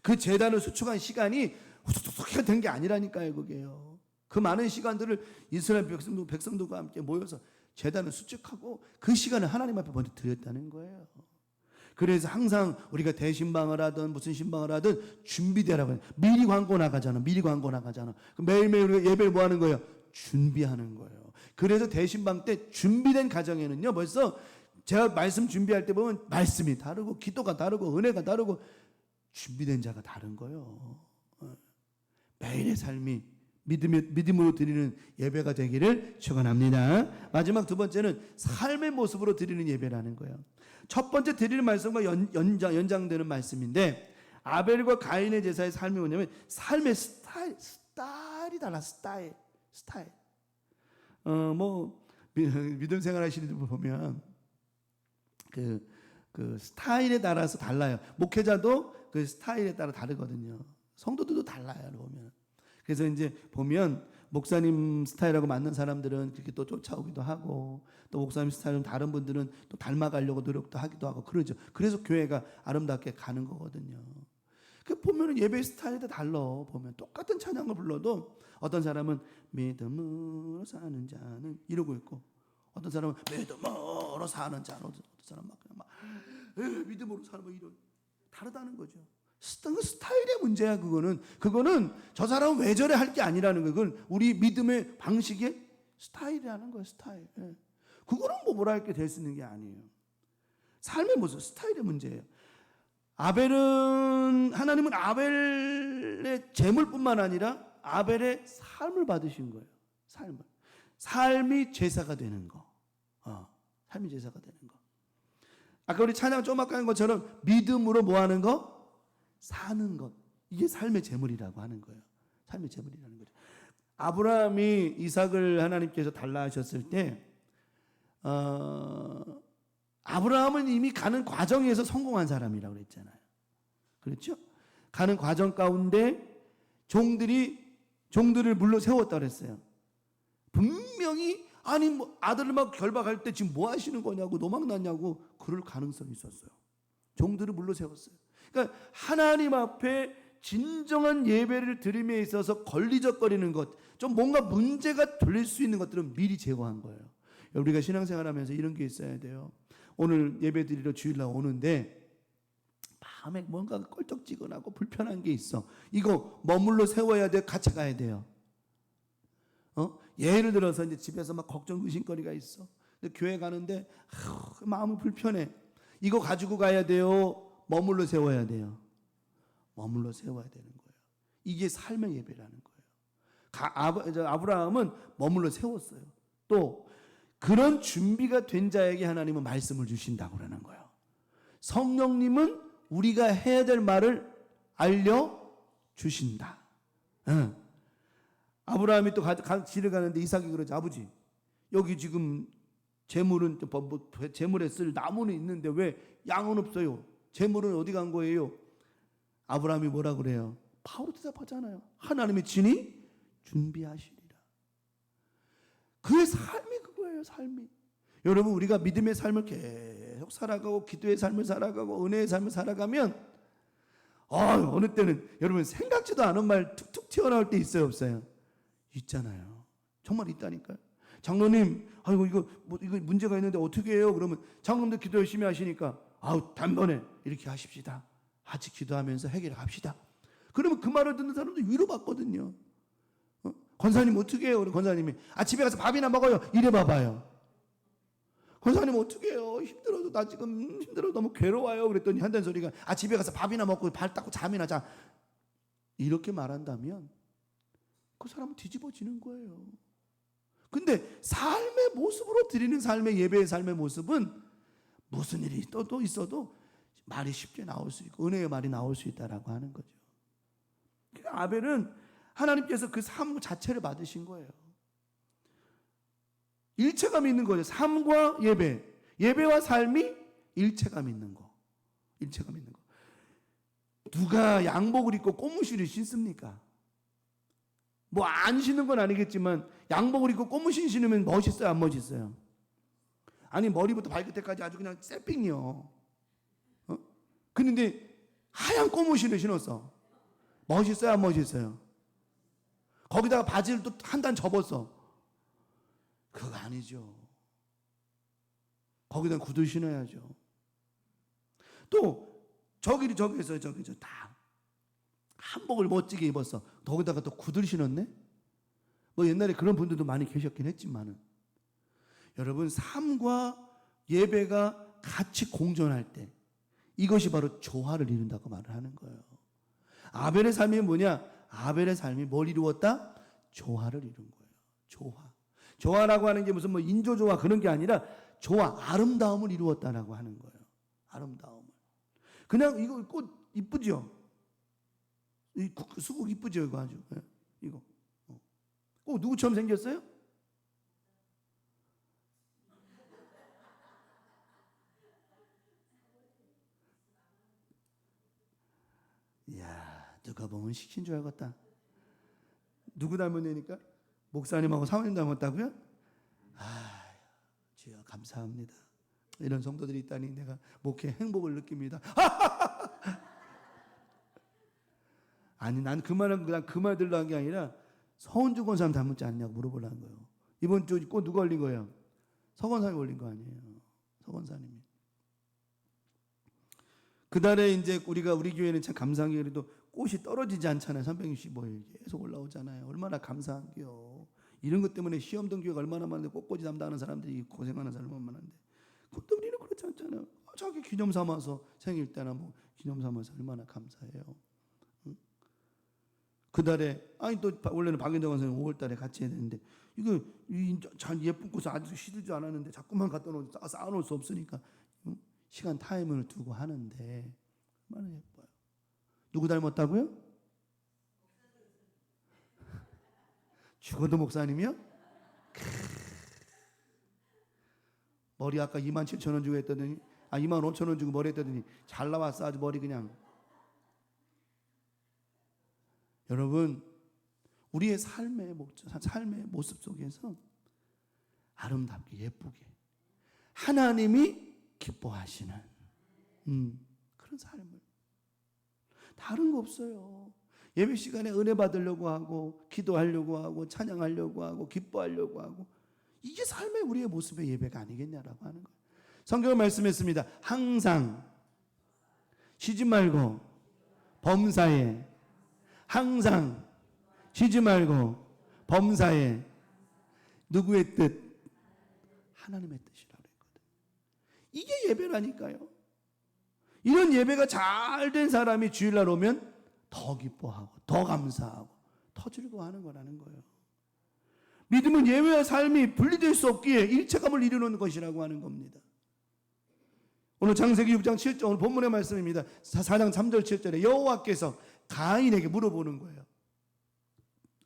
그 제단을 수축한 시간이 후속후속 된 게 아니라니까요. 그게요. 그 많은 시간들을 이스라엘 백성들과 함께 모여서 제단을 수축하고 그 시간을 하나님 앞에 먼저 드렸다는 거예요. 그래서 항상 우리가 대신방을 하든 무슨 신방을 하든 준비되라고 해요. 미리 광고 나가잖아. 미리 광고 나가잖아. 매일매일 우리가 예배를 뭐 하는 거예요? 준비하는 거예요. 그래서 대신방 때 준비된 가정에는요, 벌써 제가 말씀 준비할 때 보면 말씀이 다르고 기도가 다르고 은혜가 다르고 준비된 자가 다른 거예요. 매일의 삶이 믿음으로 드리는 예배가 되기를 축원합니다. 마지막 두 번째는 삶의 모습으로 드리는 예배라는 거예요. 첫 번째 드리는 말씀과 연장되는 말씀인데, 아벨과 가인의 제사의 삶이 뭐냐면 삶의 스타일이 달라. 스타일. 믿음 생활하시는 분들 보면 그 스타일에 따라서 달라요. 목회자도 그 스타일에 따라 다르거든요. 성도들도 달라요. 보면. 그래서 이제 보면 목사님 스타일하고 맞는 사람들은 그렇게 또 쫓아오기도 하고, 또 목사님 스타일은 다른 분들은 또 닮아가려고 노력도 하기도 하고 그러죠. 그래서 교회가 아름답게 가는 거거든요. 그 보면은 예배 스타일이 다 달라. 보면 똑같은 찬양을 불러도 어떤 사람은 믿음으로 사는 자는 이러고 있고, 어떤 사람은 믿음으로 사는 자는, 어떤 사람은 막 믿음으로 사는 뭐 이런, 다르다는 거죠. 스타일의 문제야. 그거는 저 사람은 왜 저래 할 게 아니라는 거예요. 그건 우리 믿음의 방식의 스타일이라는 거예요. 스타일. 그거는 뭐라 할 게 될 수 있는 게 아니에요. 삶의 모습, 스타일의 문제예요. 하나님은 아벨의 재물뿐만 아니라 아벨의 삶을 받으신 거예요. 삶이 제사가 되는 거. 삶이 제사가 되는 거. 아까 우리 찬양 좀 아까 한 것처럼 믿음으로 뭐 하는 거? 사는 것. 이게 삶의 제물이라고 하는 거예요. 삶의 제물이라는 거죠. 아브라함이 이삭을 하나님께서 달라 하셨을 때, 아브라함은 이미 가는 과정에서 성공한 사람이라고 그랬잖아요. 그렇죠? 가는 과정 가운데 종들을 물러 세웠다 그랬어요. 분명히 아니 뭐 아들을 막 결박할 때 지금 뭐 하시는 거냐고, 노망 났냐고 그럴 가능성이 있었어요. 종들을 물러 세웠어요. 그러니까 하나님 앞에 진정한 예배를 드림에 있어서 걸리적거리는 것, 좀 뭔가 문제가 돌릴 수 있는 것들은 미리 제거한 거예요. 우리가 신앙생활하면서 이런 게 있어야 돼요. 오늘 예배 드리러 주일날 오는데 마음에 뭔가 껄쩍지근하고 불편한 게 있어. 이거 머물러 세워야 돼? 같이 가야 돼요? 예를 들어서 이제 집에서 막 걱정 의심거리가 있어. 교회 가는데 마음이 불편해. 이거 가지고 가야 돼요? 머물러 세워야 돼요? 머물러 세워야 되는 거예요. 이게 삶의 예배라는 거예요. 아브라함은 머물러 세웠어요. 또 그런 준비가 된 자에게 하나님은 말씀을 주신다고 그러는 거예요. 성령님은 우리가 해야 될 말을 알려주신다. 아브라함이 또 길을 가는데 이삭이 그러죠. 아버지, 여기 지금 재물에 쓸 나무는 있는데 왜 양은 없어요? 재물은 어디 간 거예요? 아브라함이 뭐라 그래요? 바로 대답하잖아요. 하나님의 친히 준비하시리라. 그의 삶이 그거예요. 삶이. 여러분, 우리가 믿음의 삶을 계속 살아가고 기도의 삶을 살아가고 은혜의 삶을 살아가면 어느 때는 여러분 생각지도 않은 말 툭툭 튀어나올 때 있어요, 없어요? 있잖아요. 정말 있다니까요. 장로님, 아이고 이거 문제가 있는데 어떻게 해요? 그러면 장로님도 기도 열심히 하시니까 단번에 이렇게 하십시다. 같이 기도하면서 해결합시다. 그러면 그 말을 듣는 사람도 위로받거든요. 권사님 어떻게 해요? 권사님이 집에 가서 밥이나 먹어요. 이래 봐봐요. 권사님 어떻게 해요? 힘들어도 나 지금 힘들어 너무 괴로워요. 그랬더니 한다는 소리가 집에 가서 밥이나 먹고 발 닦고 잠이나 자. 이렇게 말한다면 그 사람은 뒤집어지는 거예요. 근데 삶의 모습으로 드리는 삶의 예배의 삶의 모습은 무슨 일이 또 있어도 말이 쉽게 나올 수 있고 은혜의 말이 나올 수 있다라고 하는 거죠. 그러니까 아벨은 하나님께서 그 삶 자체를 받으신 거예요. 일체감이 있는 거죠. 삶과 예배, 예배와 삶이 일체감 있는 거. 일체감 있는 거. 누가 양복을 입고 꽃무신을 신습니까? 뭐 안 신는 건 아니겠지만 양복을 입고 꽃무신 신으면 멋있어요, 안 멋있어요? 아니 머리부터 발끝에까지 아주 그냥 쎄핑이요. 그런데 하얀 꽃무신을 신었어. 멋있어요, 안 멋있어요? 거기다가 바지를 또 한 단 접었어. 그거 아니죠. 거기다 구두 신어야죠. 또 저기서 다 한복을 멋지게 입었어. 거기다가 또 구두를 신었네. 뭐 옛날에 그런 분들도 많이 계셨긴 했지만은 여러분 삶과 예배가 같이 공존할 때 이것이 바로 조화를 이룬다고 말을 하는 거예요. 아벨의 삶이 뭐냐? 아벨의 삶이 뭘 이루었다? 조화를 이룬 거예요. 조화. 조화라고 하는 게 무슨 뭐 인조조화 그런 게 아니라 조화, 아름다움을 이루었다라고 하는 거예요. 아름다움을. 그냥 이거 꽃 이쁘죠? 이 수국 이쁘죠? 이거 아주. 이거. 꼭 누구처럼 생겼어요? 이야, 누가 보면 시킨 줄 알겠다. 누구 닮은 애니까? 목사님하고 사모님 닮았다고요? 아, 주여 감사합니다. 이런 성도들이 있다니 내가 목회 행복을 느낍니다. 아니 난 그 말은 그냥 그 말 들으려 한 게 아니라 서은주 권사님 닮았지 않냐고 물어보려는 거예요. 이번 주 꽃 누가 올린 거예요? 서건사님이 올린 거 아니에요. 서건사님이. 그달에 이제 우리 교회는 참 감사한 게 그래도 꽃이 떨어지지 않잖아요. 365일 계속 올라오잖아요. 얼마나 감사한 게요. 이런 것 때문에 시험 등교가 얼마나 많은데 꽃꽂이 담당하는 사람들이 고생하는 사람이 얼마나 많은데 그것도 우리는 그렇지 않잖아요. 자기 기념 삼아서 생일 때나 뭐 기념 삼아서 얼마나 감사해요. 그달에 아니 또 원래는 박윤정 선생님 5월달에 같이 해야 되는데 이거 잘 예쁜 꽃을 아직 시들지 않았는데 자꾸만 갖다 놓고 쌓아놓을 수 없으니까 시간 타임을 두고 하는데 얼마나 예뻐요. 누구 닮았다고요? 죽어도 목사님이요? 머리 아까 27,000원 주고 했더니 25,000원 주고 머리 했더니 잘 나왔어. 아주 머리 그냥. 여러분 우리의 삶의 목적, 삶의 모습 속에서 아름답게 예쁘게 하나님이 기뻐하시는 그런 삶을 다른 거 없어요. 예배 시간에 은혜 받으려고 하고 기도하려고 하고 찬양하려고 하고 기뻐하려고 하고 이게 삶의 우리의 모습의 예배가 아니겠냐라고 하는 거예요. 성경은 말씀했습니다. 항상 쉬지 말고 범사에 항상 쉬지 말고 범사에 누구의 뜻? 하나님의 뜻이라고 했거든. 이게 예배라니까요. 이런 예배가 잘 된 사람이 주일날 오면 더 기뻐하고 더 감사하고 더 즐거워하는 거라는 거예요. 믿음은 예배와 삶이 분리될 수 없기에 일체감을 이루는 것이라고 하는 겁니다. 오늘 창세기 6장 7절 오늘 본문의 말씀입니다. 4장 3절 7절에 여호와께서 가인에게 물어보는 거예요.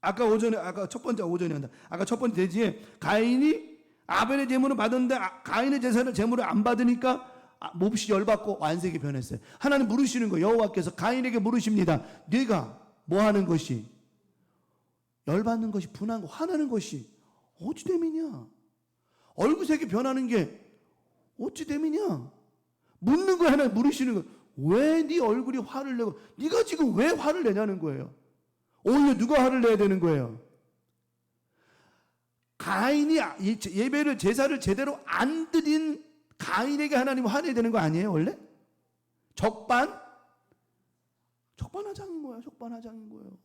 아까 첫 번째 대지에 가인이 아벨의 제물을 받았는데 가인의 제물을 안 받으니까 몹시 열받고 완색이 변했어요. 하나님 물으시는 거예요. 여호와께서 가인에게 물으십니다. 네가 뭐 하는 것이 열받는 것이 분한 거 화나는 것이 어찌 됨이냐? 얼굴색이 변하는 게 어찌 됨이냐? 묻는 거 하나 물으시는 거. 왜 네 얼굴이 화를 내고 네가 지금 왜 화를 내냐는 거예요. 오히려 누가 화를 내야 되는 거예요? 가인이 예배를 제사를 제대로 안 드린 가인에게 하나님 화내야 되는 거 아니에요 원래? 적반하장인 거예요.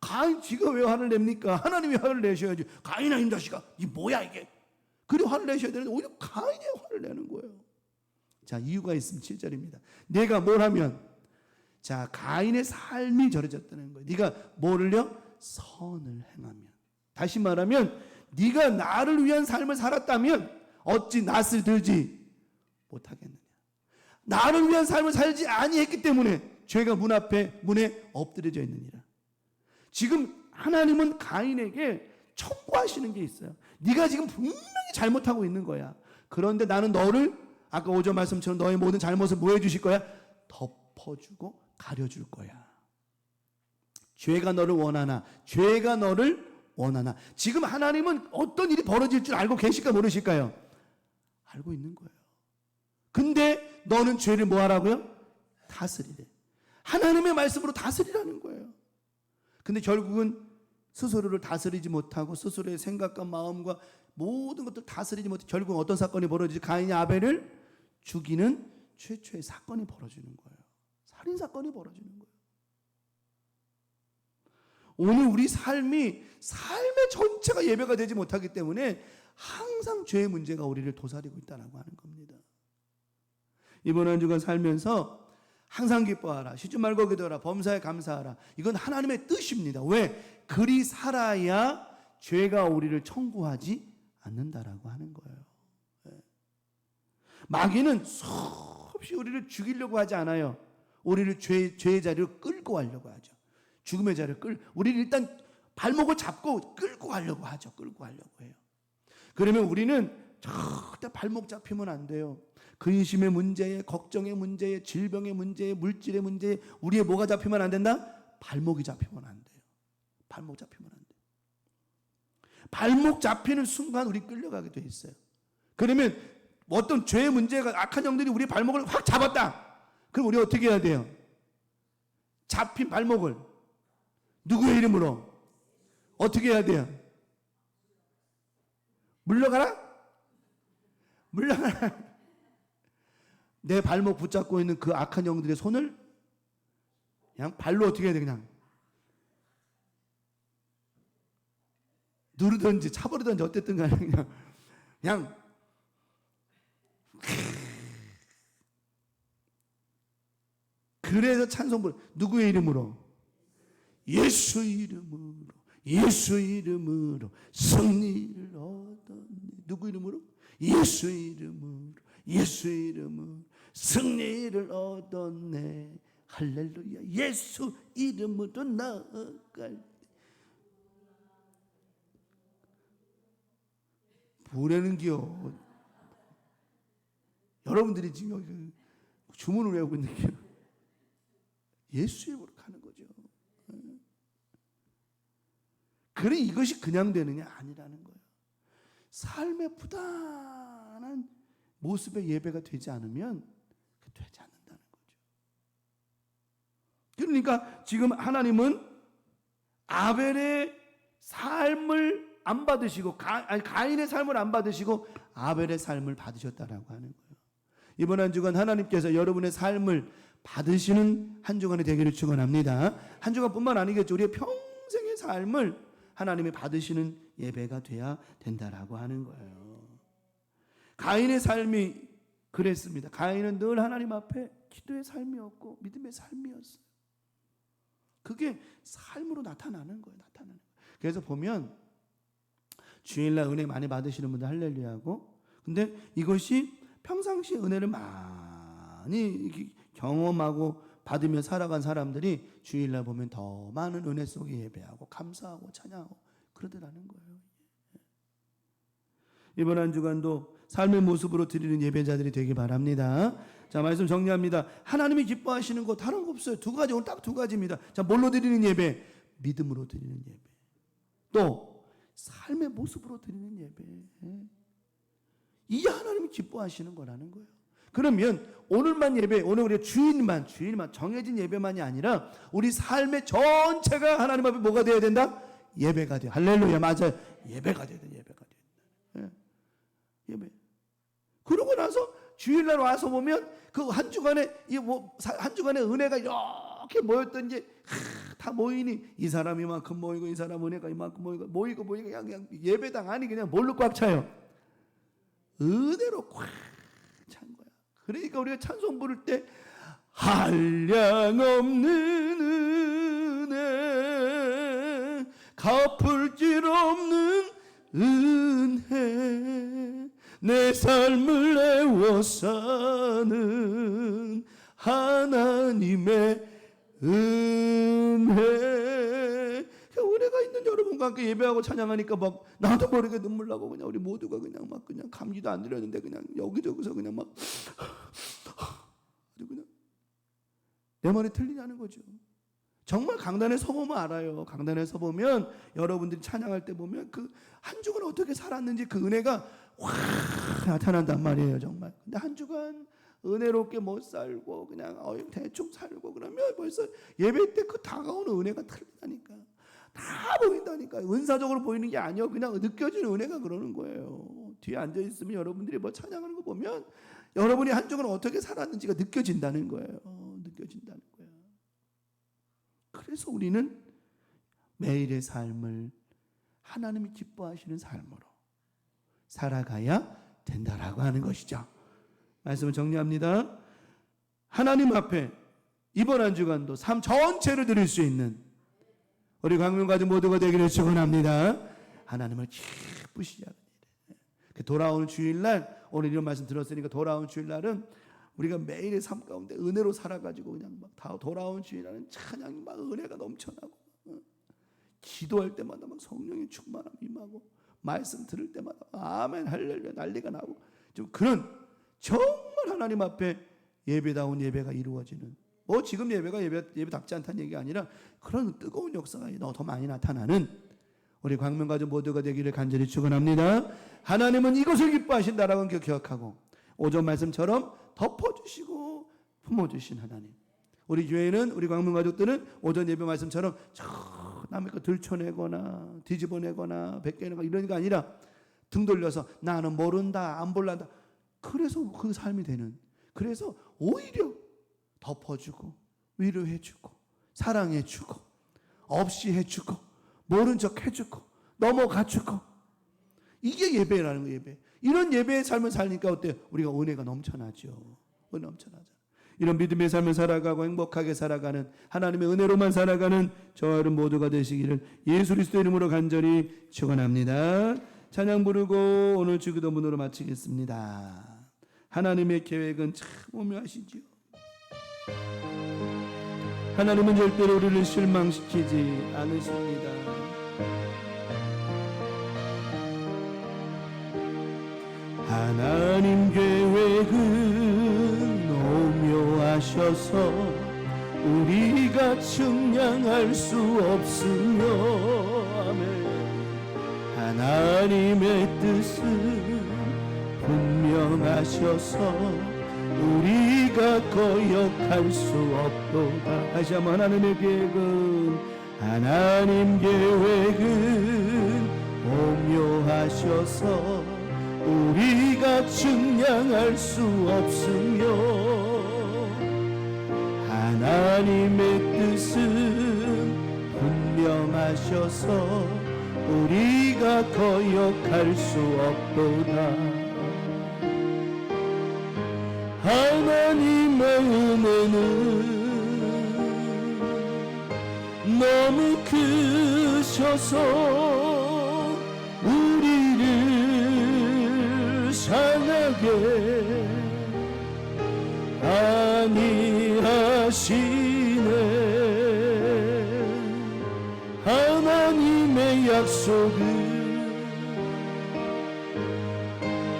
가인 지가 왜 화를 냅니까? 하나님이 화를 내셔야지. 가인아 이 자식아 이 뭐야 이게? 그리 화를 내셔야 되는데 오히려 가인이 화를 내는 거예요. 자 이유가 있으면 7절입니다. 내가 뭘 하면 자 가인의 삶이 저러졌다는 거예요. 네가 뭐를요? 선을 행하면. 다시 말하면 네가 나를 위한 삶을 살았다면 어찌 낯을 들지 못하겠느냐. 나를 위한 삶을 살지 아니했기 때문에 죄가 문에 엎드려져 있느니라. 지금 하나님은 가인에게 청구하시는 게 있어요. 네가 지금 분명히 잘못하고 있는 거야. 그런데 나는 너를 아까 5절 말씀처럼 너의 모든 잘못을 뭐 해주실 거야? 덮어주고 가려줄 거야. 죄가 너를 원하나 죄가 너를 원하나. 지금 하나님은 어떤 일이 벌어질 줄 알고 계실까 모르실까요? 알고 있는 거예요. 근데 너는 죄를 뭐 하라고요? 다스리래. 하나님의 말씀으로 다스리라는 거예요. 근데 결국은 스스로를 다스리지 못하고 스스로의 생각과 마음과 모든 것들 다스리지 못해 결국 어떤 사건이 벌어지지? 가인이 아벨을 죽이는 최초의 사건이 벌어지는 거예요. 살인 사건이 벌어지는 거예요. 오늘 우리 삶의 전체가 예배가 되지 못하기 때문에 항상 죄의 문제가 우리를 도사리고 있다고 하는 겁니다. 이번 한 주간 살면서 항상 기뻐하라, 쉬지 말고 기도하라, 범사에 감사하라. 이건 하나님의 뜻입니다. 왜? 그리 살아야 죄가 우리를 청구하지 않는다라고 하는 거예요. 마귀는 수없이 우리를 죽이려고 하지 않아요. 우리를 죄의 자리로 끌고 가려고 하죠. 죽음의 자리를 우리를 일단 발목을 잡고 끌고 가려고 하죠. 끌고 가려고 해요. 그러면 우리는 절대 발목 잡히면 안 돼요. 근심의 문제에, 걱정의 문제에, 질병의 문제에, 물질의 문제에 우리의 뭐가 잡히면 안 된다? 발목이 잡히면 안 돼요. 발목 잡히면 안 돼요. 발목 잡히는 순간 우리 끌려가게 돼 있어요. 그러면 어떤 죄의 문제가 악한 영들이 우리 발목을 확 잡았다. 그럼 우리 어떻게 해야 돼요? 잡힌 발목을 누구의 이름으로 어떻게 해야 돼요? 물러가라? 물러가라. 내 발목 붙잡고 있는 그 악한 영들의 손을 그냥 발로 어떻게 해야 돼? 그냥 누르든지 차버리든지 어쨌든 간에 그냥 그래서 찬송 부르. 누구의 이름으로? 예수 이름으로, 예수 이름으로 승리를 얻었네. 누구 이름으로? 예수 이름으로, 예수 이름으로 승리를 얻었네. 할렐루야. 예수 이름으로 나아갈 때 뭐라는겨? 여러분들이 지금 여기 주문을 외우고 있는 게 예수 이름으로 가는 거죠. 그래 이것이 그냥 되느냐? 아니라는 거예요. 삶의 부단한 모습의 예배가 되지 않으면 되지 않는다는 거죠. 그러니까 지금 하나님은 아벨의 삶을 안 받으시고 가인의 삶을 안 받으시고 아벨의 삶을 받으셨다라고 하는 거예요. 이번 한 주간 하나님께서 여러분의 삶을 받으시는 한 주간이 되기를 축원합니다. 한 주간뿐만 아니겠죠. 우리의 평생의 삶을 하나님이 받으시는 예배가 돼야 된다라고 하는 거예요. 가인의 삶이 그랬습니다. 가인은 늘 하나님 앞에 기도의 삶이었고 믿음의 삶이었어요. 그게 삶으로 나타나는 거예요. 나타나는 거예요. 그래서 보면 주일날 은혜 많이 받으시는 분들 할렐루야하고, 근데 이것이 평상시 은혜를 많이 경험하고 받으며 살아간 사람들이 주일날 보면 더 많은 은혜 속에 예배하고 감사하고 찬양하고 그러더라는 거예요. 이번 한 주간도 삶의 모습으로 드리는 예배자들이 되기 바랍니다. 자, 말씀 정리합니다. 하나님이 기뻐하시는 거 다른 거 없어요. 두 가지, 오늘 딱 두 가지입니다. 자, 뭘로 드리는 예배? 믿음으로 드리는 예배. 또 삶의 모습으로 드리는 예배. 이게 하나님이 기뻐하시는 거라는 거예요. 그러면 오늘만 예배, 오늘 우리가 주일만 정해진 예배만이 아니라 우리 삶의 전체가 하나님 앞에 뭐가 되어야 된다? 예배가 돼요. 할렐루야, 맞아요. 예배가 돼야 돼. 예배가 돼야 돼. 예배. 그러고 나서 주일날 와서 보면 그 한 주간에 한 주간의 은혜가 이렇게 모였던 게 다 모이니 이 사람 이만큼 모이고 이 사람 은혜가 이만큼 모이고 그냥 예배당 안이 그냥 뭘로 꽉 차요? 은혜로 꽉 찬 거야. 그러니까 우리가 찬송 부를 때 한량없는 은혜 갚을 길 없는 은혜, 내 삶을 애워 사는 하나님의 은혜. 은혜가 있는 여러분과 함께 예배하고 찬양하니까 막 나도 모르게 눈물 나고, 그냥 우리 모두가 그냥 막 그냥 감기도 안 들렸는데 그냥 여기저기서 그냥 막 그냥 내 말이 틀리냐는 거죠. 정말 강단에 서보면 알아요. 강단에 서보면 여러분들이 찬양할 때 보면 그 한 주간 어떻게 살았는지 그 은혜가 확 나타난단 말이에요. 정말. 근데 한 주간 은혜롭게 못 살고 그냥 대충 살고 그러면 벌써 예배 때 그 다가오는 은혜가 틀리다니까. 다 보인다니까. 은사적으로 보이는 게 아니에요. 그냥 느껴지는 은혜가 그러는 거예요. 뒤에 앉아 있으면 여러분들이 뭐 찬양하는 거 보면 여러분이 한 주간 어떻게 살았는지가 느껴진다는 거예요. 느껴진다는 거예요. 그래서 우리는 매일의 삶을 하나님이 기뻐하시는 삶으로 살아가야 된다라고 하는 것이죠. 말씀을 정리합니다. 하나님 앞에 이번 한 주간도 삶 전체를 드릴 수 있는 우리 광명가족 모두가 되기를 축원합니다. 하나님을 기쁘시게 하는 일. 돌아오는 주일날, 오늘 이런 말씀 들었으니까 돌아오는 주일날은 우리가 매일의 삶 가운데 은혜로 살아가지고 그냥 막 다 돌아온 주일날은 찬양이 막 은혜가 넘쳐나고, 기도할 때마다 막 성령의 충만함 임하고, 말씀 들을 때마다 아멘 할렐루야 난리가 나고, 좀 그런 정말 하나님 앞에 예배다운 예배가 이루어지는, 뭐 지금 예배가 예배답지 않다는 얘기가 아니라 그런 뜨거운 역사가 더 많이 나타나는 우리 광명가족 모두가 되기를 간절히 축원합니다. 하나님은 이것을 기뻐하신다라고 기억하고 오전 말씀처럼 덮어주시고 품어주신 하나님. 우리 교회는, 우리 광명가족들은 오전 예배 말씀처럼 남의 거 들춰내거나 뒤집어내거나 베껴내거나 이런 게 아니라 등 돌려서 나는 모른다 안 볼란다, 그래서 그 삶이 되는, 그래서 오히려 덮어주고 위로해주고 사랑해주고 없이 해주고 모른 척 해주고 넘어가주고, 이게 예배라는 거예요. 예배. 이런 예배의 삶을 살니까 어때요? 우리가 은혜가 넘쳐나죠. 은혜 넘쳐나죠. 이런 믿음의 삶을 살아가고 행복하게 살아가는, 하나님의 은혜로만 살아가는 저와 여러분 모두가 되시기를 예수 그리스도 이름으로 간절히 축원합니다. 찬양 부르고 오늘 주기도문으로 마치겠습니다. 하나님의 계획은 참 오묘하시지요. 하나님은 절대로 우리를 실망시키지 않으십니다. 하나님 계획은 오묘하셔서 우리가 측량할 수 없으며, 아멘. 하나님의 뜻은 분명하셔서 우리가 거역할 수 없도다. 다시 한번 하나님의 계획은, 하나님 계획은 오묘하셔서 우리가 측량할 수 없으며, 하나님의 뜻은 분명하셔서 우리가 거역할 수 없도다. 하나님의 은혜는 너무 크셔서 우리를 상하게 아니하시네. 하나님의 약속은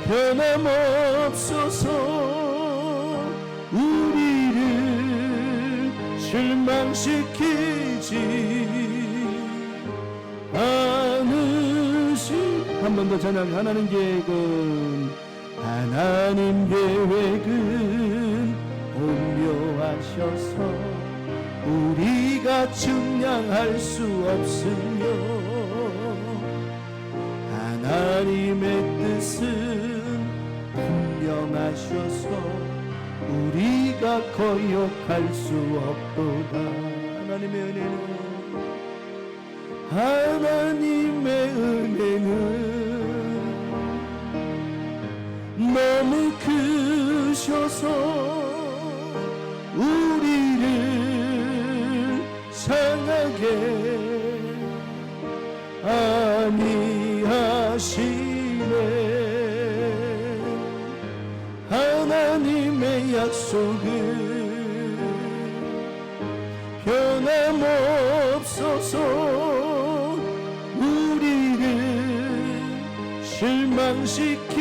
변함없어서 우리를 실망시키지 않으시. 한 번 더 찬양. 하나님 계획은, 하나님 계획은 오묘하셔서 우리가 측량할 수 없으며, 하나님의 뜻은 분명하셔서 우리가 거역할 수 없도다. 하나님의 은혜는, 하나님의 은혜는 너무 크셔서 우리를 상하게 하나님의 약속을 변함없어서 우리를 실망시키지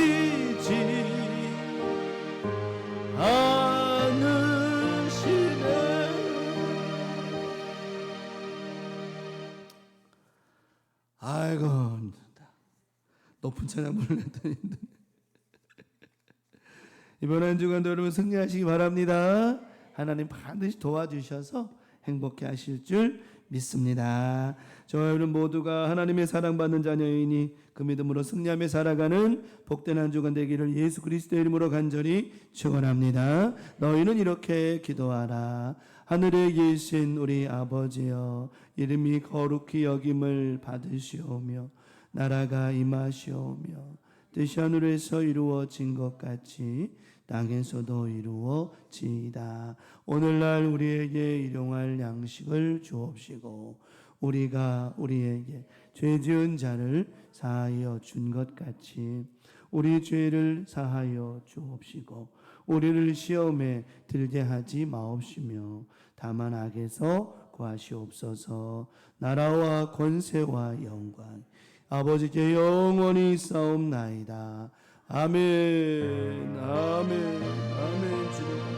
않으시네. 아이고 높은 찬양 불렀더니 이번 한 주간도 여러분 승리하시기 바랍니다. 하나님 반드시 도와주셔서 행복해 하실 줄 믿습니다. 저와 여러분 모두가 하나님의 사랑받는 자녀이니 그 믿음으로 승리하며 살아가는 복된 한 주간 되기를 예수 그리스도의 이름으로 간절히 축원합니다. 너희는 이렇게 기도하라. 하늘에 계신 우리 아버지여, 이름이 거룩히 여김을 받으시오며 나라가 임하시오며 뜻이 하늘에서 이루어진 것 같이 땅에서도 이루어지이다. 오늘날 우리에게 일용할 양식을 주옵시고 우리가 우리에게 죄 지은 자를 사하여 준 것 같이 우리 죄를 사하여 주옵시고 우리를 시험에 들게 하지 마옵시며 다만 악에서 구하시옵소서. 나라와 권세와 영광 아버지께 영원히 싸움나이다. 아멘. 아멘. 아멘. 주님.